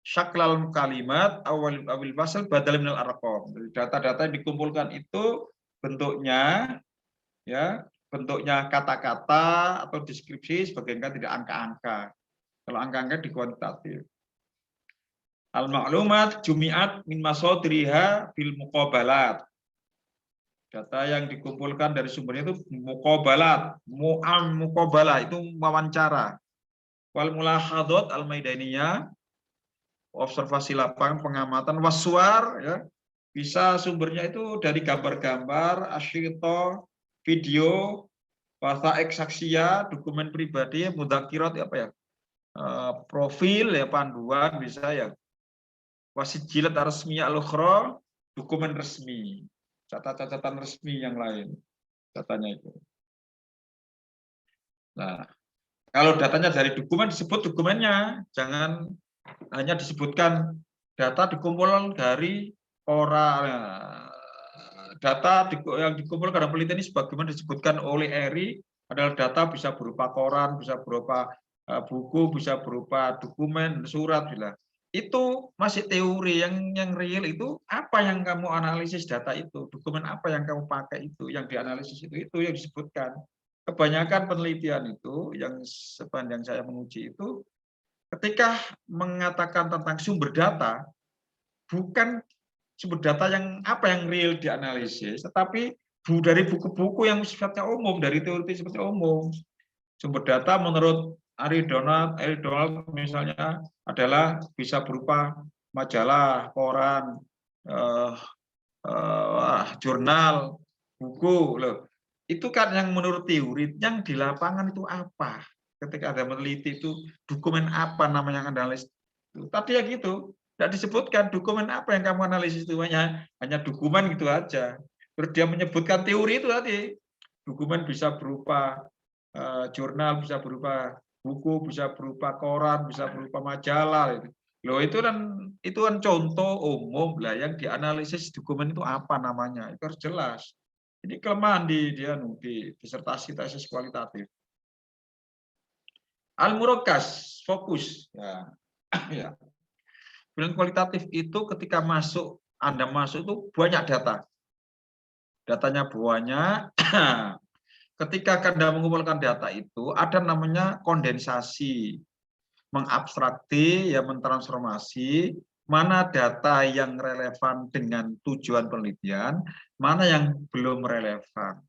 syaklal kalimat awal fasal badal minal arqam. Data-data yang dikumpulkan itu bentuknya ya, bentuknya kata-kata atau deskripsi sebagainya, tidak angka-angka. Kalau angka-angka di kuantitatif. Al-ma'lumat jumi'at min masodriha bil muqabalat. Data yang dikumpulkan dari sumbernya itu muqabalat, muqabalah itu wawancara. Wal mulahadot al-maidaniyah, observasi lapangan, pengamatan, waswar, ya, bisa sumbernya itu dari gambar-gambar, asyito, video, bahasa eksaksia, dokumen pribadi, mudzakirat, apa ya, profil, ya, panduan, bisa ya, wasijilat resmiyah al-ukhra, dokumen resmi, catatan resmi yang lain, datanya itu. Nah, kalau datanya dari dokumen, disebut dokumennya, jangan hanya disebutkan data dikumpulkan dari orang. Data yang dikumpulkan dalam penelitian ini sebagaimana disebutkan oleh Eri adalah data bisa berupa koran, bisa berupa buku, bisa berupa dokumen, surat, bila. Itu masih teori. Yang real itu apa yang kamu analisis data itu, dokumen apa yang kamu pakai itu, yang dianalisis itu yang disebutkan. Kebanyakan penelitian itu yang sepanjang saya menguji itu, ketika mengatakan tentang sumber data, bukan sumber data yang apa yang real dianalisis, tetapi dari buku-buku yang sifatnya umum, dari teori sifatnya umum. Sumber data menurut Ari Donald misalnya adalah bisa berupa majalah, koran, jurnal, buku, loh. Itu kan yang menurut teori, yang di lapangan itu apa? Ketika ada meneliti itu dokumen apa namanya yang analisis. Tadi ya gitu, tidak disebutkan dokumen apa yang kamu analisis itu, hanya dokumen gitu aja. Terus dia menyebutkan teori itu tadi, dokumen bisa berupa jurnal, bisa berupa buku, bisa berupa koran, bisa berupa majalah. Loh itu kan contoh umum lah, yang dianalisis dokumen itu apa namanya, itu harus jelas. Ini kelemahan di disertasi tesis kualitatif. Al-murakas, fokus. Ya. Bilang kualitatif itu ketika Anda masuk itu banyak data. Datanya banyak. Ketika Anda mengumpulkan data itu, ada namanya kondensasi. Mengabstrakti, ya, mentransformasi, mana data yang relevan dengan tujuan penelitian, mana yang belum relevan.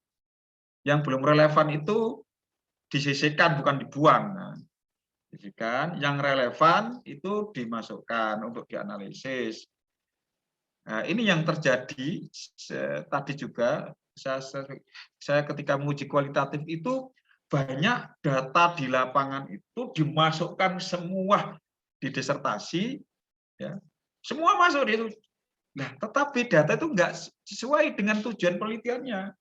Yang belum relevan itu disisihkan, bukan dibuang. Nah, disisihkan. Yang relevan itu dimasukkan untuk dianalisis. Nah, ini yang terjadi tadi juga. Saya ketika menguji kualitatif itu banyak data di lapangan itu dimasukkan semua di disertasi, ya, semua masuk di itu. Nah, tetapi data itu enggak sesuai dengan tujuan penelitiannya.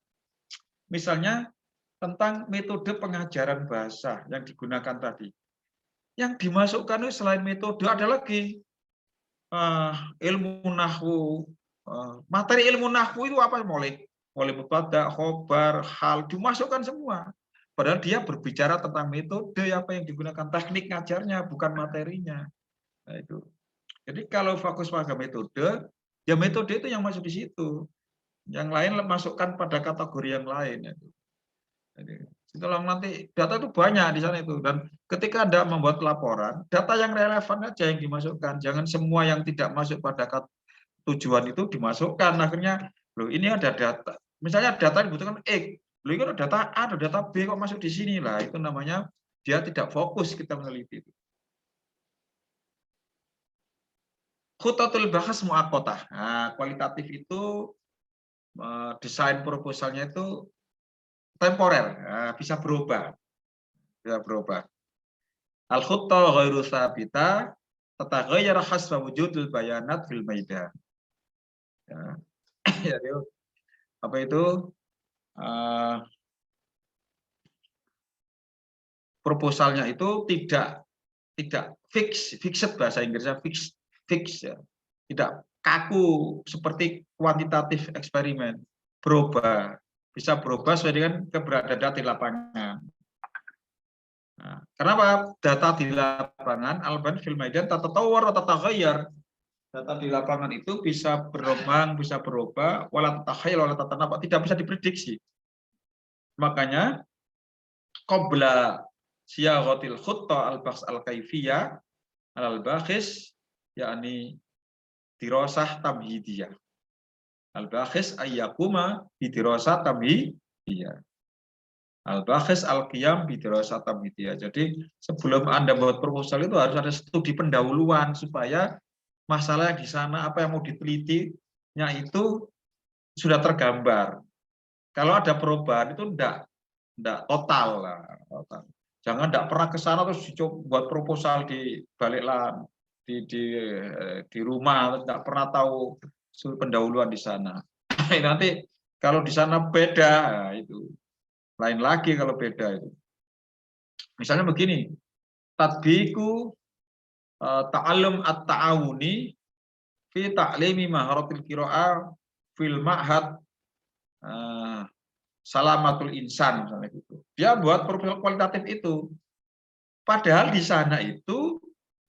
Misalnya tentang metode pengajaran bahasa yang digunakan tadi. Yang dimasukkan itu selain metode ada lagi ilmu nahwu. Materi ilmu nahwu itu apa? Mulai mubtada, khobar, hal, dimasukkan semua. Padahal dia berbicara tentang metode apa yang digunakan, teknik ngajarnya, bukan materinya. Nah, itu. Jadi kalau fokus pada metode, ya metode itu yang masuk di situ. Yang lain masukkan pada kategori yang lain. Jadi, setelah nanti data itu banyak di sana itu. Dan ketika Anda membuat laporan, data yang relevan aja yang dimasukkan. Jangan semua yang tidak masuk pada tujuan itu dimasukkan. Akhirnya, loh ini ada data. Misalnya data dibutuhkan X. Loh itu ada data A, ada data B kok masuk di sini lah. Itu namanya dia tidak fokus kita meneliti itu. Khutatul bahas mu'aqqatah. Nah, kualitatif itu desain proposalnya itu temporer, bisa berubah. Bisa berubah. Al-khutta ghairu tsabita tataghayyar hasba wujudil bayanat fil maidan. Ya. Apa itu? Proposalnya itu tidak fixed, bahasa Inggrisnya fix ya. Tidak kaku seperti kuantitatif eksperimen, berubah, bisa berubah sesuai dengan keberadaan di lapangan. Nah, kenapa? Data di lapangan alban fil maidan tatatawwar wa tataghayyar. Data di lapangan itu bisa berkembang, bisa berubah, wala tataghayyar wala tatanabba, tidak bisa diprediksi. Makanya qabla siyaghatil khutta al-bahs al-kaifiyah al-bakhis yakni dirasah tamhidiyah. Al-bakhis ayyakuma bidirasah tamhidiyah. Al-bakhis al-qiyam bidirasah tamhidiyah. Jadi sebelum Anda buat proposal itu harus ada studi pendahuluan supaya masalah yang di sana apa yang mau ditelitinya itu sudah tergambar. Kalau ada perubahan itu enggak total lah. Total. Jangan enggak pernah ke sana terus buat proposal di balik lan di rumah terus enggak pernah tahu pendahuluan di sana. Nanti kalau di sana beda, nah itu lain lagi kalau beda itu. Misalnya begini, tatbiqu ta'allum at-ta'awuni fi ta'limi maharatil qira'ah fil ma'had salamatul insan misalnya gitu. Dia buat proposal kualitatif itu. Padahal di sana itu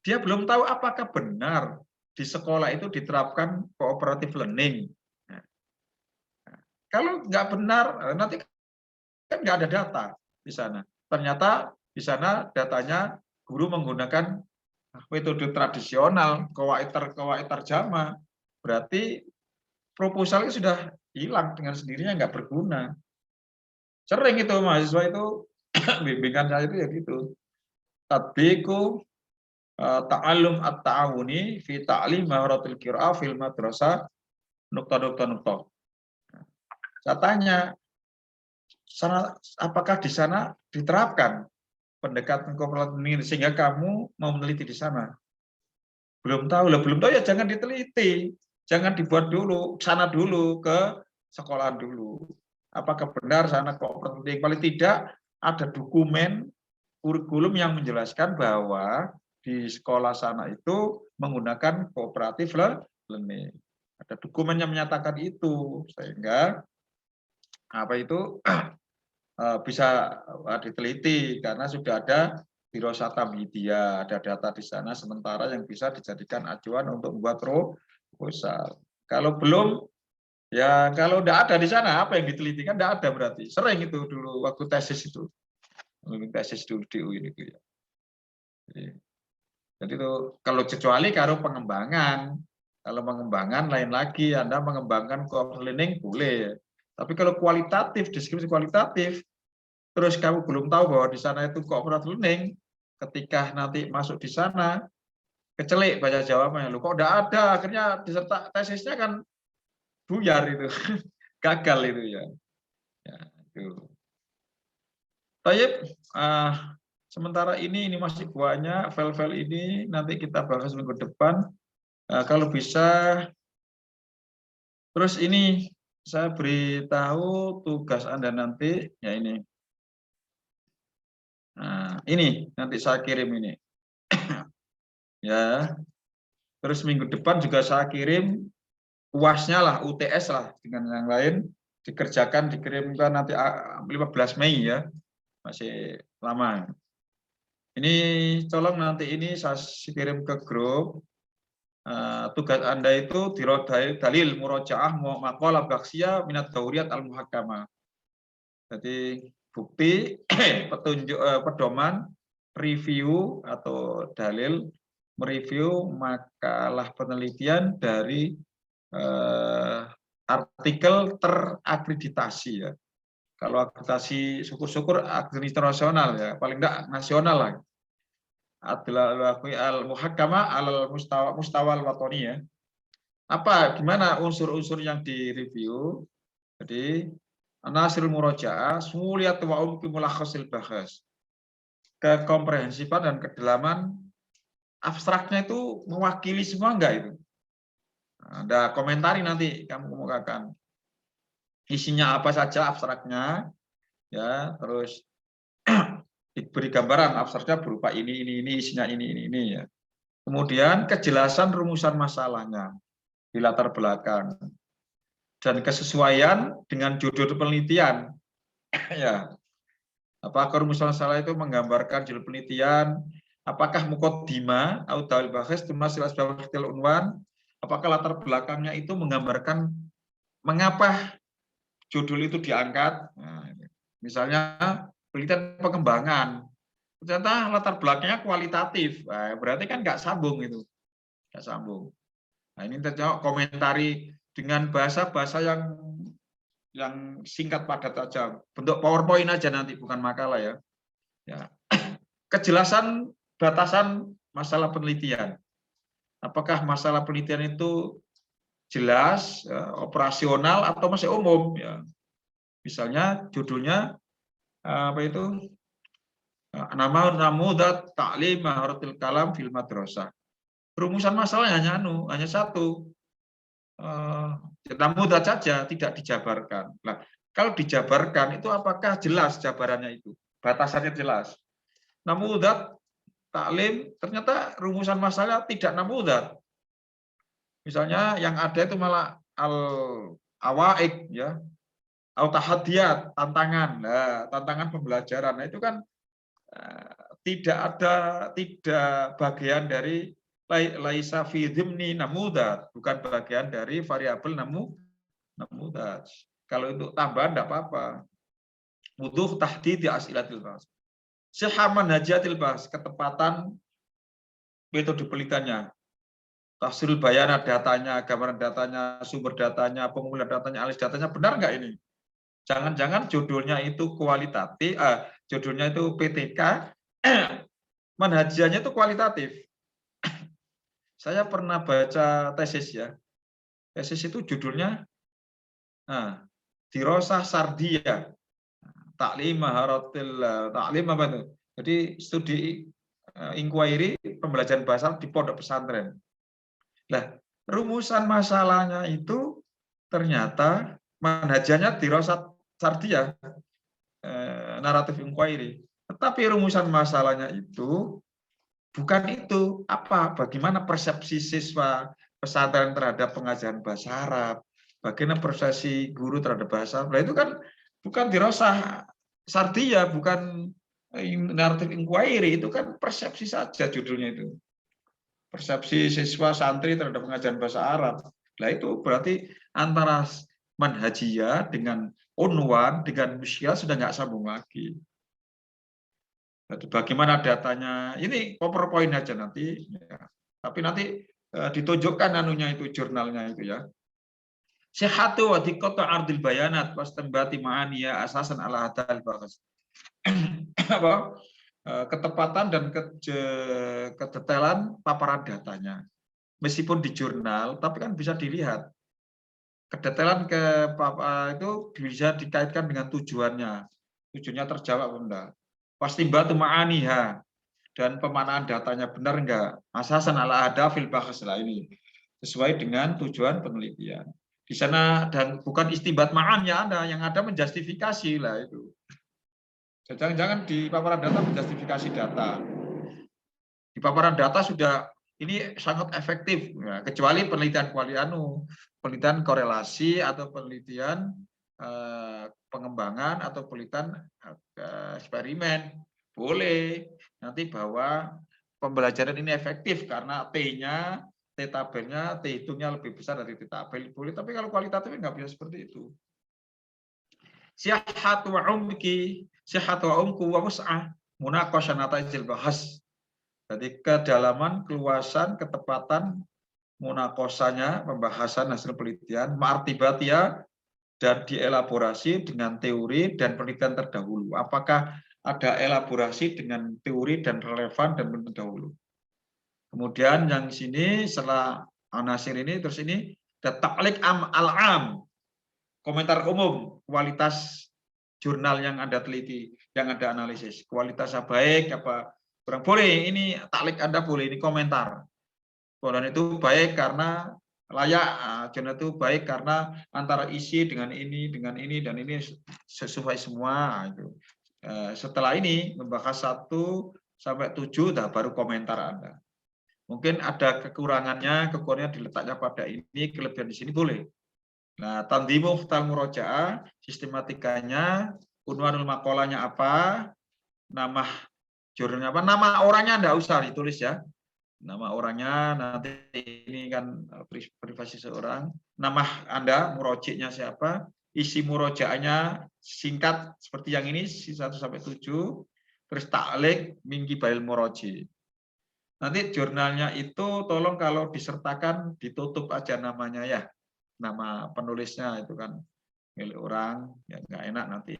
dia belum tahu apakah benar di sekolah itu diterapkan cooperative learning. Nah, kalau nggak benar, nanti kan nggak ada data di sana. Ternyata di sana datanya guru menggunakan metode tradisional, qawaid tarjamah. Berarti proposalnya sudah hilang dengan sendirinya, nggak berguna. Sering itu mahasiswa itu bimbingan saya itu ya gitu. Tatbiqu ta'allum at-ta'awuni fi ta'lim maharatil qira'ah fil madrasah nukta. Saya tanya, apakah di sana diterapkan pendekatan cooperative learning sehingga kamu mau meneliti di sana? Belum tahu ya jangan diteliti, jangan dibuat dulu, sana dulu ke sekolah dulu. Apakah benar sana cooperative learning? Paling tidak ada dokumen kurikulum yang menjelaskan bahwa di sekolah sana itu menggunakan cooperative learning. Ada dokumen yang menyatakan itu sehingga bisa diteliti karena sudah ada dirasah tamhidiyah, ada data di sana sementara yang bisa dijadikan acuan untuk membuat proposal. Kalau belum, ya kalau tidak ada di sana apa yang diteliti kan tidak ada berarti. Sering itu dulu waktu tesis itu, dulu di UIN itu ya. Jadi itu kalau kecuali pengembangan, kalau pengembangan lain lagi, Anda mengembangkan cooperative learning boleh. Tapi kalau kualitatif, deskripsi kualitatif, terus kamu belum tahu bahwa di sana itu cooperative learning, ketika nanti masuk di sana, kecelik baca jawabannya, lu kok udah ada, akhirnya diserta tesisnya kan buyar itu, gagal itu ya. Itu. Tayyib, sementara ini masih banyak file-file ini, nanti kita bahas minggu depan. Kalau bisa, terus ini saya beritahu tugas Anda nanti, ya ini. Nah, ini nanti saya kirim ini. Ya. Terus minggu depan juga saya kirim UAS-nya lah, UTS lah dengan yang lain dikerjakan, dikirimkan nanti 15 Mei ya. Masih lama. Ini tolong nanti ini saya kirim ke grup. Tugas Anda itu dirodai dalil murojaah maqalah baksiyah minat dauriyat al-muhakkamah. Jadi bukti petunjuk pedoman review atau dalil mereview makalah penelitian dari artikel terakreditasi ya. Kalau akreditasi syukur-syukur akreditasi internasional ya, paling enggak nasional lah. Adalah al-muhakkamah alal mustawal watoni ya. Gimana unsur-unsur yang direview? Jadi anasirul murojaah sumuliyat wa umqi mulakhasil bahas. Kekomprehensifan dan kedalaman abstraknya itu mewakili semua enggak itu? Ada komentari nanti kamu kemukakan. Isinya apa saja abstraknya ya, terus diberi gambaran abstraknya berupa ini, isinya ini ya. Kemudian kejelasan rumusan masalahnya di latar belakang dan kesesuaian dengan judul penelitian. Ya. Apakah rumusan masalah itu menggambarkan judul penelitian? Apakah muqaddimah atau dalil bahas tumasil asbab ikhtilal unwan? Apakah latar belakangnya itu menggambarkan mengapa judul itu diangkat? Nah, misalnya penelitian pengembangan, ternyata latar belakangnya kualitatif, nah, berarti kan nggak sambung itu, nggak sambung. Nah ini terjawab komentari dengan bahasa-bahasa yang singkat padat aja, bentuk PowerPoint aja nanti, bukan makalah ya. Ya. Kejelasan batasan masalah penelitian. Apakah masalah penelitian itu jelas, operasional atau masih umum? Ya. Misalnya judulnya apa itu? Nama namudat ta'lim maharatil kalam fil madrasah. Rumusan masalahnya hanya satu. Namudat saja, tidak dijabarkan. Nah, kalau dijabarkan itu apakah jelas jabarannya itu? Batasannya jelas. Namudat taklim ternyata rumusan masalah tidak namudat. Misalnya yang ada itu malah al-awaik ya, al-tahadiyat, tantangan. Nah, tantangan pembelajaran. Nah, itu kan tidak bagian dari laisa fi dhimni namudat, bukan bagian dari variabel namudat. Kalau itu tambahan enggak apa-apa. Wuduh tahdid as'ilatil bahas. Sihaman hajatil bahas, ketepatan metode penelitiannya. Tafsirul bayanat datanya, gambaran datanya, sumber datanya, pengumpulan datanya, analis datanya, benar nggak ini? Jangan-jangan judulnya itu kualitatif, judulnya itu PTK, manhajiannya itu kualitatif. Saya pernah baca tesis ya. Tesis itu judulnya Dirosah Sardiyah. Taklim maharatil taklim apa itu? Jadi studi inquiry pembelajaran bahasa di pondok pesantren. Nah, rumusan masalahnya itu ternyata manhajiannya Dirosah Sardiyah, naratif inquiry. Tetapi rumusan masalahnya itu bukan itu. Apa? Bagaimana persepsi siswa pesantren terhadap pengajaran bahasa Arab? Bagaimana persepsi guru terhadap bahasa Arab? Nah, itu kan bukan Dirosah Sardiyah, bukan naratif inquiry, itu kan persepsi saja judulnya itu. Persepsi siswa santri terhadap pengajaran bahasa Arab. Nah, itu berarti antara manhajiyah dengan unwan dengan musykilah sudah nggak sambung lagi. Bagaimana datanya? Ini PowerPoint aja nanti. Ya. Tapi nanti ditunjukkan anunya itu, jurnalnya itu ya. Sihatu wa diqqatu ardil bayanat wastanbati ma'aniya asasan ala hadal bahas. Ketepatan dan kedetailan paparan datanya. Meskipun di jurnal, tapi kan bisa dilihat. Kedetailan itu bisa dikaitkan dengan tujuannya. Tujuannya terjawab apa enggak? Wastimbatu ma'aniha, dan pemanaan datanya benar enggak? Asasan ala hadafil bahas lah ini. Sesuai dengan tujuan penelitian. Di sana dan bukan istimbat ma'an ya Anda, yang ada menjustifikasi lah itu. Jangan-jangan di paparan data menjustifikasi data. Di paparan data sudah ini sangat efektif, ya, kecuali penelitian penelitian korelasi atau penelitian pengembangan atau penelitian eksperimen. Boleh nanti bahwa pembelajaran ini efektif karena T-nya, T-tabelnya, T-hitungnya lebih besar dari T-tabel. Boleh, tapi kalau kualitatif nggak bisa seperti itu. Sihatu wa umki, sihatu wa umku wa wus'ah, munaqashah nataijil bahas. Jadi kedalaman, keluasan, ketepatan, munaqashahnya, pembahasan hasil penelitian, ma'artibatia, dan dielaborasi dengan teori dan penelitian terdahulu. Apakah ada elaborasi dengan teori dan relevan dan terdahulu. Kemudian yang sini setelah anasir ini, terus ini ada ta'liq al-am, komentar umum, kualitas jurnal yang Anda teliti, yang Anda analisis. Kualitasnya baik, apa kurang boleh, ini taklik Anda boleh, ini komentar. Kemudian itu baik karena layak, jurnal itu baik karena antara isi dengan ini, dan ini sesuai semua. Itu. Setelah ini, membahas 1 sampai 7, baru komentar Anda. Mungkin ada kekurangannya diletaknya pada ini, kelebihan di sini boleh. Nah, tanzimu murojaah, sistematikanya, unwanul makolanya apa, nama jurnalnya apa, nama orangnya enggak usah ditulis ya. Nama orangnya nanti ini kan privasi seorang, nama Anda, murojiknya siapa, isi murojaannya singkat seperti yang ini 1 sampai 7, terus ta'liq min qibalil muroji. Nanti jurnalnya itu tolong kalau disertakan ditutup aja namanya ya. Nama penulisnya itu kan milik orang, ya nggak enak nanti.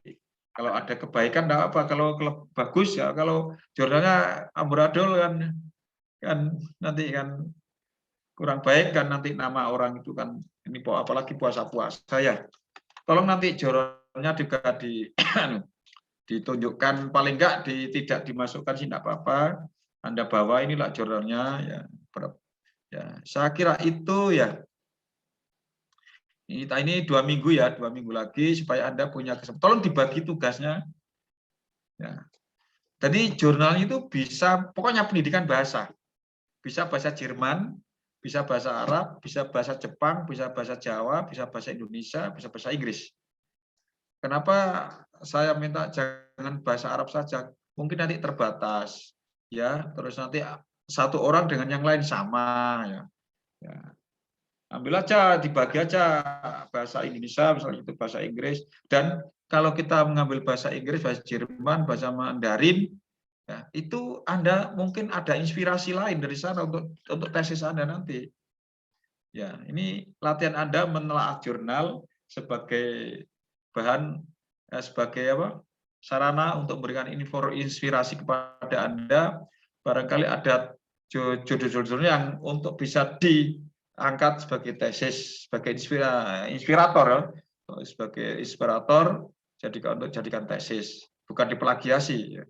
Kalau ada kebaikan enggak apa, kalau bagus ya, kalau jurnalnya amburadul kan nanti kan kurang baik kan, nanti nama orang itu kan ini apalagi puasa-puasa ya. Tolong nanti jurnalnya juga ditunjukkan, paling enggak tidak dimasukkan sih enggak apa-apa. Anda bawa inilah jurnalnya ya. Ya, saya kira itu ya. Ini 2 minggu ya, 2 minggu lagi supaya Anda punya kesempatan. Tolong dibagi tugasnya. Ya. Jadi jurnal itu bisa pokoknya pendidikan bahasa. Bisa bahasa Jerman, bisa bahasa Arab, bisa bahasa Jepang, bisa bahasa Jawa, bisa bahasa Indonesia, bisa bahasa Inggris. Kenapa saya minta jangan bahasa Arab saja? Mungkin nanti terbatas, ya. Terus nanti satu orang dengan yang lain sama, ya. Ya. Ambil aja, dibagi aja bahasa Indonesia, misalnya itu bahasa Inggris. Dan kalau kita mengambil bahasa Inggris, bahasa Jerman, bahasa Mandarin, ya, itu Anda mungkin ada inspirasi lain dari sana untuk tesis Anda nanti. Ya, ini latihan Anda menelaah jurnal sebagai bahan, sebagai apa? Sarana untuk memberikan inspirasi kepada Anda. Barangkali ada judul-judul yang untuk bisa diangkat sebagai tesis, sebagai inspirator, ya. Sebagai inspirator, untuk jadikan tesis, bukan diplagiasi. Ya.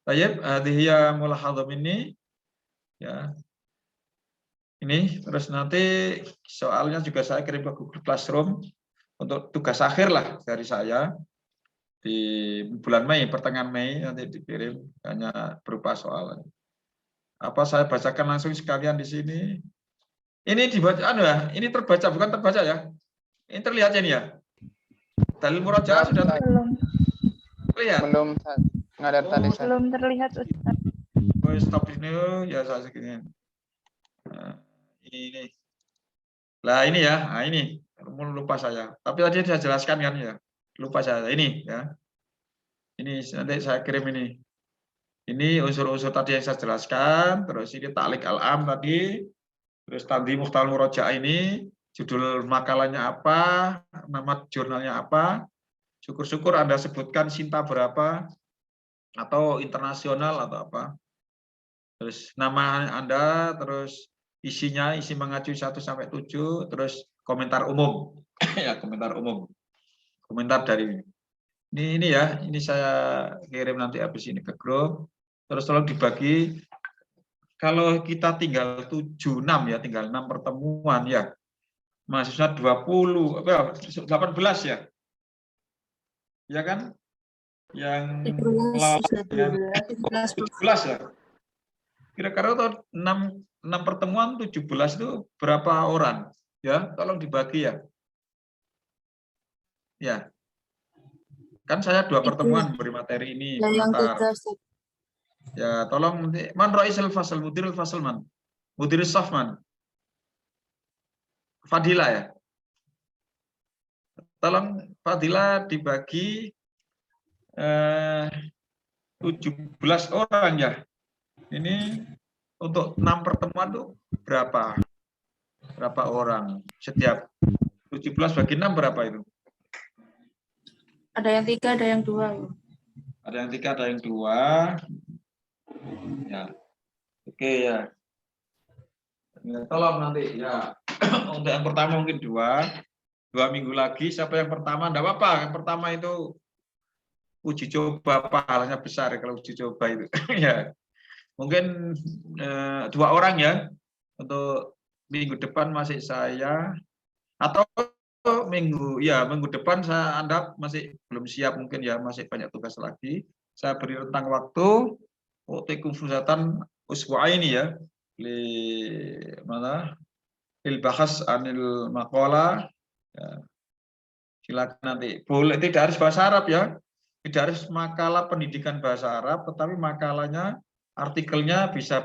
Baik, hadhiya mulahadzam ini, ya. Ini terus nanti soalnya juga saya kirim ke Google Classroom untuk tugas akhir lah dari saya di bulan Mei, pertengahan Mei nanti dikirim, hanya berupa soal. Apa saya bacakan langsung sekalian di sini? Ini dibaca, ini terbaca bukan terbaca ya? Ini terlihat ini ya? Dalil murojaah sudah terlihat? Belum, nggak ada tadi. Belum terlihat, Ustaz. Oh, stop ini ya saya segini. Nah, ini. Lah ini ya, nah ini lupa saya. Tapi tadi saya jelaskan kan ya. Lupa saya ini ya. Ini nanti saya kirim ini. Ini unsur-unsur tadi yang saya jelaskan, terus ini ta'liq al-am tadi, terus tadi muhtal murojaah ini, judul makalahnya apa, nama jurnalnya apa. Syukur-syukur Anda sebutkan Sinta berapa atau internasional atau apa. Terus nama Anda, terus isinya, isi mengacu 1 sampai 7, terus komentar umum. Ya, komentar umum. Komentar dari ini ya, ini saya kirim nanti habis ini ke grup. Terus tolong dibagi. Kalau kita tinggal 7-6 ya, tinggal 6 pertemuan ya. Mahasiswa 20, 18 ya. Ya kan? Yang 17 ya. Kira-kira 6 pertemuan 17 itu berapa orang? Ya, tolong dibagi ya. Ya. Kan saya 2 pertemuan beri materi ini. Ya, tolong man raisal fasal, mudirul fasal man. Mudirul safman. Fadila ya. Tolong Fadila dibagi 17 orang ya. Ini untuk 6 pertemuan tuh berapa? Berapa orang setiap 17 bagi 6 berapa itu? Ada yang 3, ada yang 2. Ada yang 3, ada yang 2. Ya. Oke ya. Tolong nanti ya. Untuk yang pertama mungkin 2 minggu lagi. Siapa yang pertama? Enggak apa-apa. Yang pertama itu uji coba, pahalanya besar kalau uji coba itu. Ya. Mungkin 2 orang ya. Untuk minggu depan masih saya, atau minggu depan Anda masih belum siap mungkin ya, masih banyak tugas lagi. Saya beri rentang waktu utikum fursatan usbu'aini ya, lil bahas anil maqala. Ya. Silakan nanti. Boleh, tidak harus bahasa Arab ya. tidak harus makalah pendidikan bahasa Arab, tetapi makalahnya, artikelnya bisa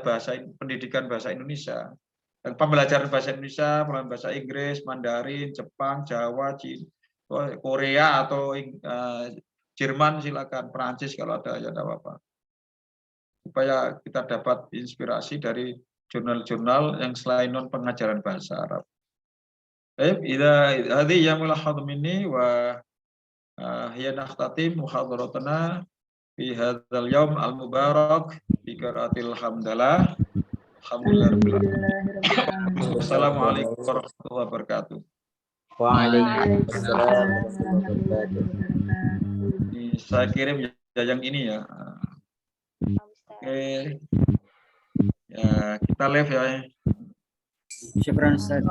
pendidikan bahasa Indonesia. Dan pembelajaran bahasa Indonesia, pembelajaran bahasa Inggris, Mandarin, Jepang, Jawa, Cina, Korea atau Jerman silakan, Perancis kalau ada ya tidak apa-apa. Supaya kita dapat inspirasi dari jurnal-jurnal yang selain non pengajaran bahasa Arab. Baik, hadhihi ya mulahadh minni wa hiya nakhtatim muhadharatana fi hadzal yaum al-mubarak bi qiraatil hamdalah. Alhamdulillah. Wassalamualaikum warahmatullahi wabarakatuh. Waalaikumsalam warahmatullahi wabarakatuh. Saya kirim ya yang ini ya. Oke. Ya, kita live ya. Syukran Ustaz.